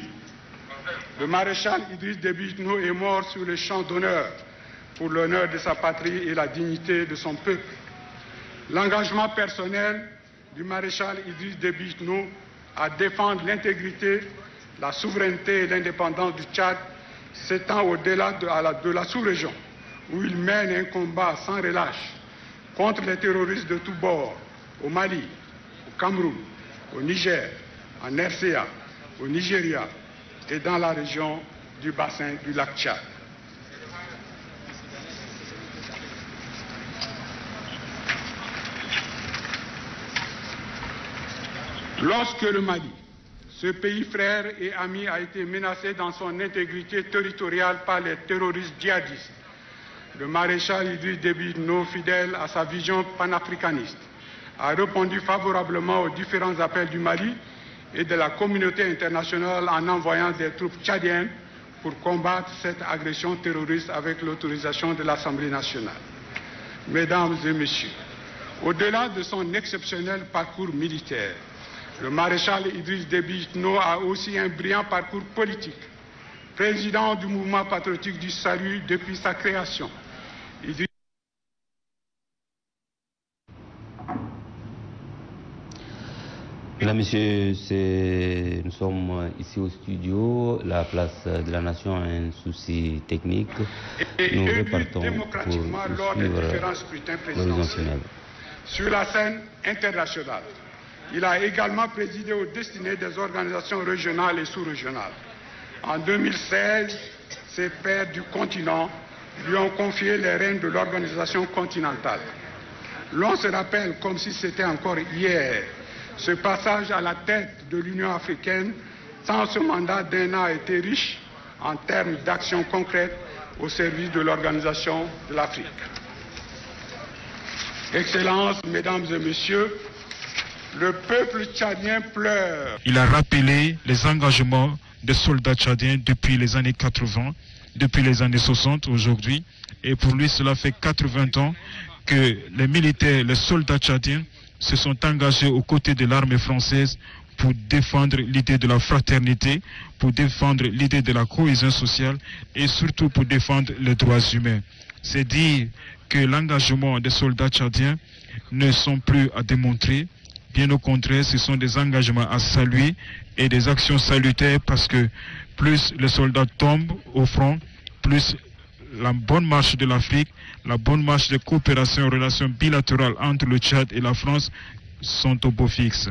le maréchal Idriss Déby Itno est mort sur le champ d'honneur pour l'honneur de sa patrie et la dignité de son peuple. L'engagement personnel du maréchal Idriss Déby Itno à défendre l'intégrité, la souveraineté et l'indépendance du Tchad s'étend au-delà de la sous-région, où il mène un combat sans relâche contre les terroristes de tous bords, au Mali, au Cameroun, au Niger, en RCA, au Nigeria et dans la région du bassin du lac Tchad. Lorsque le Mali, ce pays frère et ami, a été menacé dans son intégrité territoriale par les terroristes djihadistes, le maréchal Idriss Déby Itno, fidèle à sa vision panafricaniste, a répondu favorablement aux différents appels du Mali et de la communauté internationale en envoyant des troupes tchadiennes pour combattre cette agression terroriste avec l'autorisation de l'Assemblée nationale. Mesdames et messieurs, au-delà de son exceptionnel parcours militaire, le maréchal Idriss Déby Itno a aussi un brillant parcours politique. président du mouvement patriotique du salut depuis sa création. Mesdames, Messieurs, nous sommes ici au studio. La place de la Nation a un souci technique. Nous repartons pour suivre l'horizon final. Sur la scène internationale, il a également présidé aux destinées des organisations régionales et sous-régionales. En 2016, ses pairs du continent lui ont confié les rênes de l'organisation continentale. L'on se rappelle comme si c'était encore hier ce passage à la tête de l'Union africaine, tant ce mandat d'un an a été riche en termes d'actions concrètes au service de l'organisation de l'Afrique. Excellences, Mesdames et Messieurs, le peuple tchadien pleure. Il a rappelé les engagements des soldats tchadiens depuis les années 80, depuis les années 60 aujourd'hui. Et pour lui, cela fait 80 ans que les militaires, les soldats tchadiens se sont engagés aux côtés de l'armée française pour défendre l'idée de la fraternité, pour défendre l'idée de la cohésion sociale et surtout pour défendre les droits humains. C'est dire que l'engagement des soldats tchadiens ne sont plus à démontrer. Bien au contraire, ce sont des engagements à saluer et des actions salutaires parce que plus les soldats tombent au front, plus la bonne marche de l'Afrique, la bonne marche de coopération et relations bilatérales entre le Tchad et la France sont au beau fixe.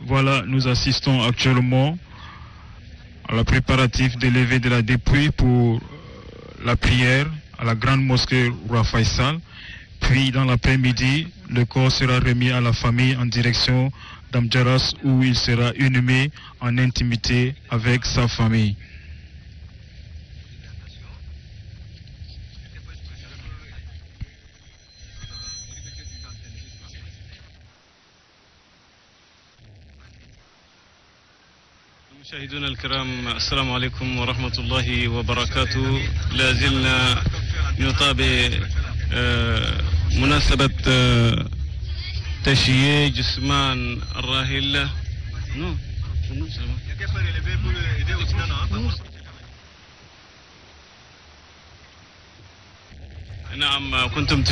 Voilà, nous assistons actuellement à la préparatif de levée de la dépouille pour la prière à la grande mosquée Roi Faisal. Puis dans l'après-midi, le corps sera remis à la famille en direction d'Amdjaras où il sera inhumé en intimité avec sa famille. مشاهدونا الكرام السلام عليكم ورحمة الله وبركاته. لا زلنا نطابق مناسبة تشييع جثمان الراحل نعم كنتم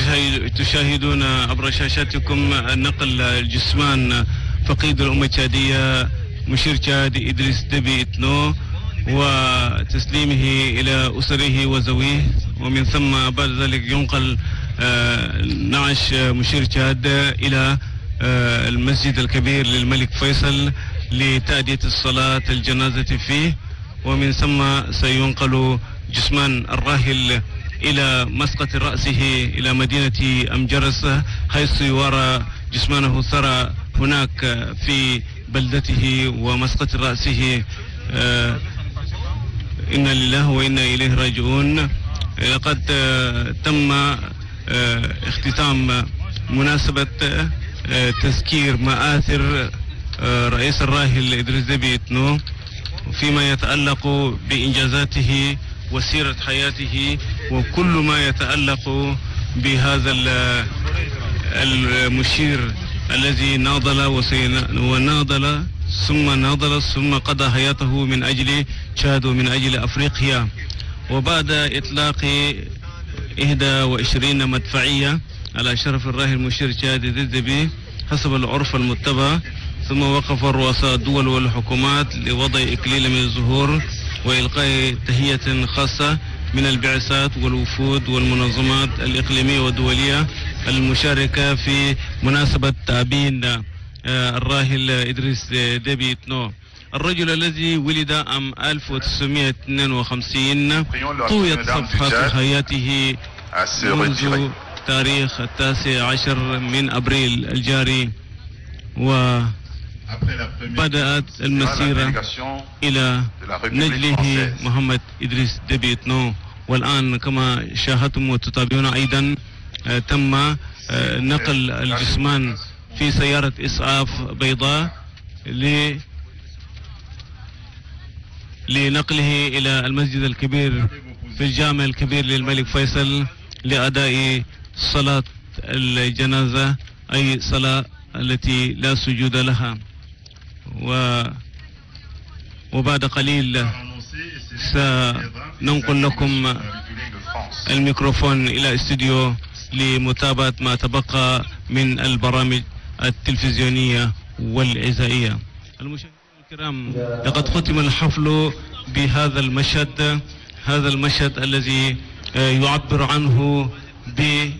تشاهدون عبر شاشاتكم نقل الجثمان فقيد الأمة التشادية مشير تشاد إدريس دبي إتنو وتسليمه إلى أسره وزويه، ومن ثم بعد ذلك ينقل نعش مشير تشاد إلى المسجد الكبير للملك فيصل لتأدية الصلاة الجنازة فيه، ومن ثم سينقل جثمان الراحل إلى مسقط رأسه إلى مدينة أمجرس حيث يرى جثمانه ثرى هناك في بلدته ومسقط رأسه. إنا لله وإنا إليه راجعون. لقد تم اختتام مناسبة تذكير مآثر رئيس الراحل إدريس دبي إتنو فيما يتعلق بإنجازاته وسيرة حياته وكل ما يتعلق بهذا المشير الذي ناضل وناضل ثم قضى حياته من أجل تشاد ومن أجل أفريقيا. وبعد إطلاق 21 مدفعية على شرف الراحل مشير تشاد إدريس دبي حسب العرف المتبع، ثم وقف رؤساء الدول والحكومات لوضع إكليل من الزهور وإلقاء تحية خاصة من البعثات والوفود والمنظمات الإقليمية والدولية المشاركة في مناسبة تأبين الراحل إدريس دبي إتنو. الرجل الذي ولد عام 1952 طويت صفحات حياته منذ تاريخ 19 من أبريل الجاري، وبدأت المسيرة إلى نجله محمد إدريس دبي إتنو. والآن كما شاهدتم وتتابعون أيضا تم نقل الجثمان في سيارة إسعاف بيضاء لنقله إلى المسجد الكبير في الجامع الكبير للملك فيصل لأداء صلاة الجنازة أي صلاة التي لا سجود لها. وبعد قليل سننقل لكم الميكروفون إلى استوديو لمتابعة ما تبقى من البرامج التلفزيونية والإذاعية. المشاهدين الكرام، لقد ختم الحفل بهذا المشهد، هذا المشهد الذي يعبر عنه ب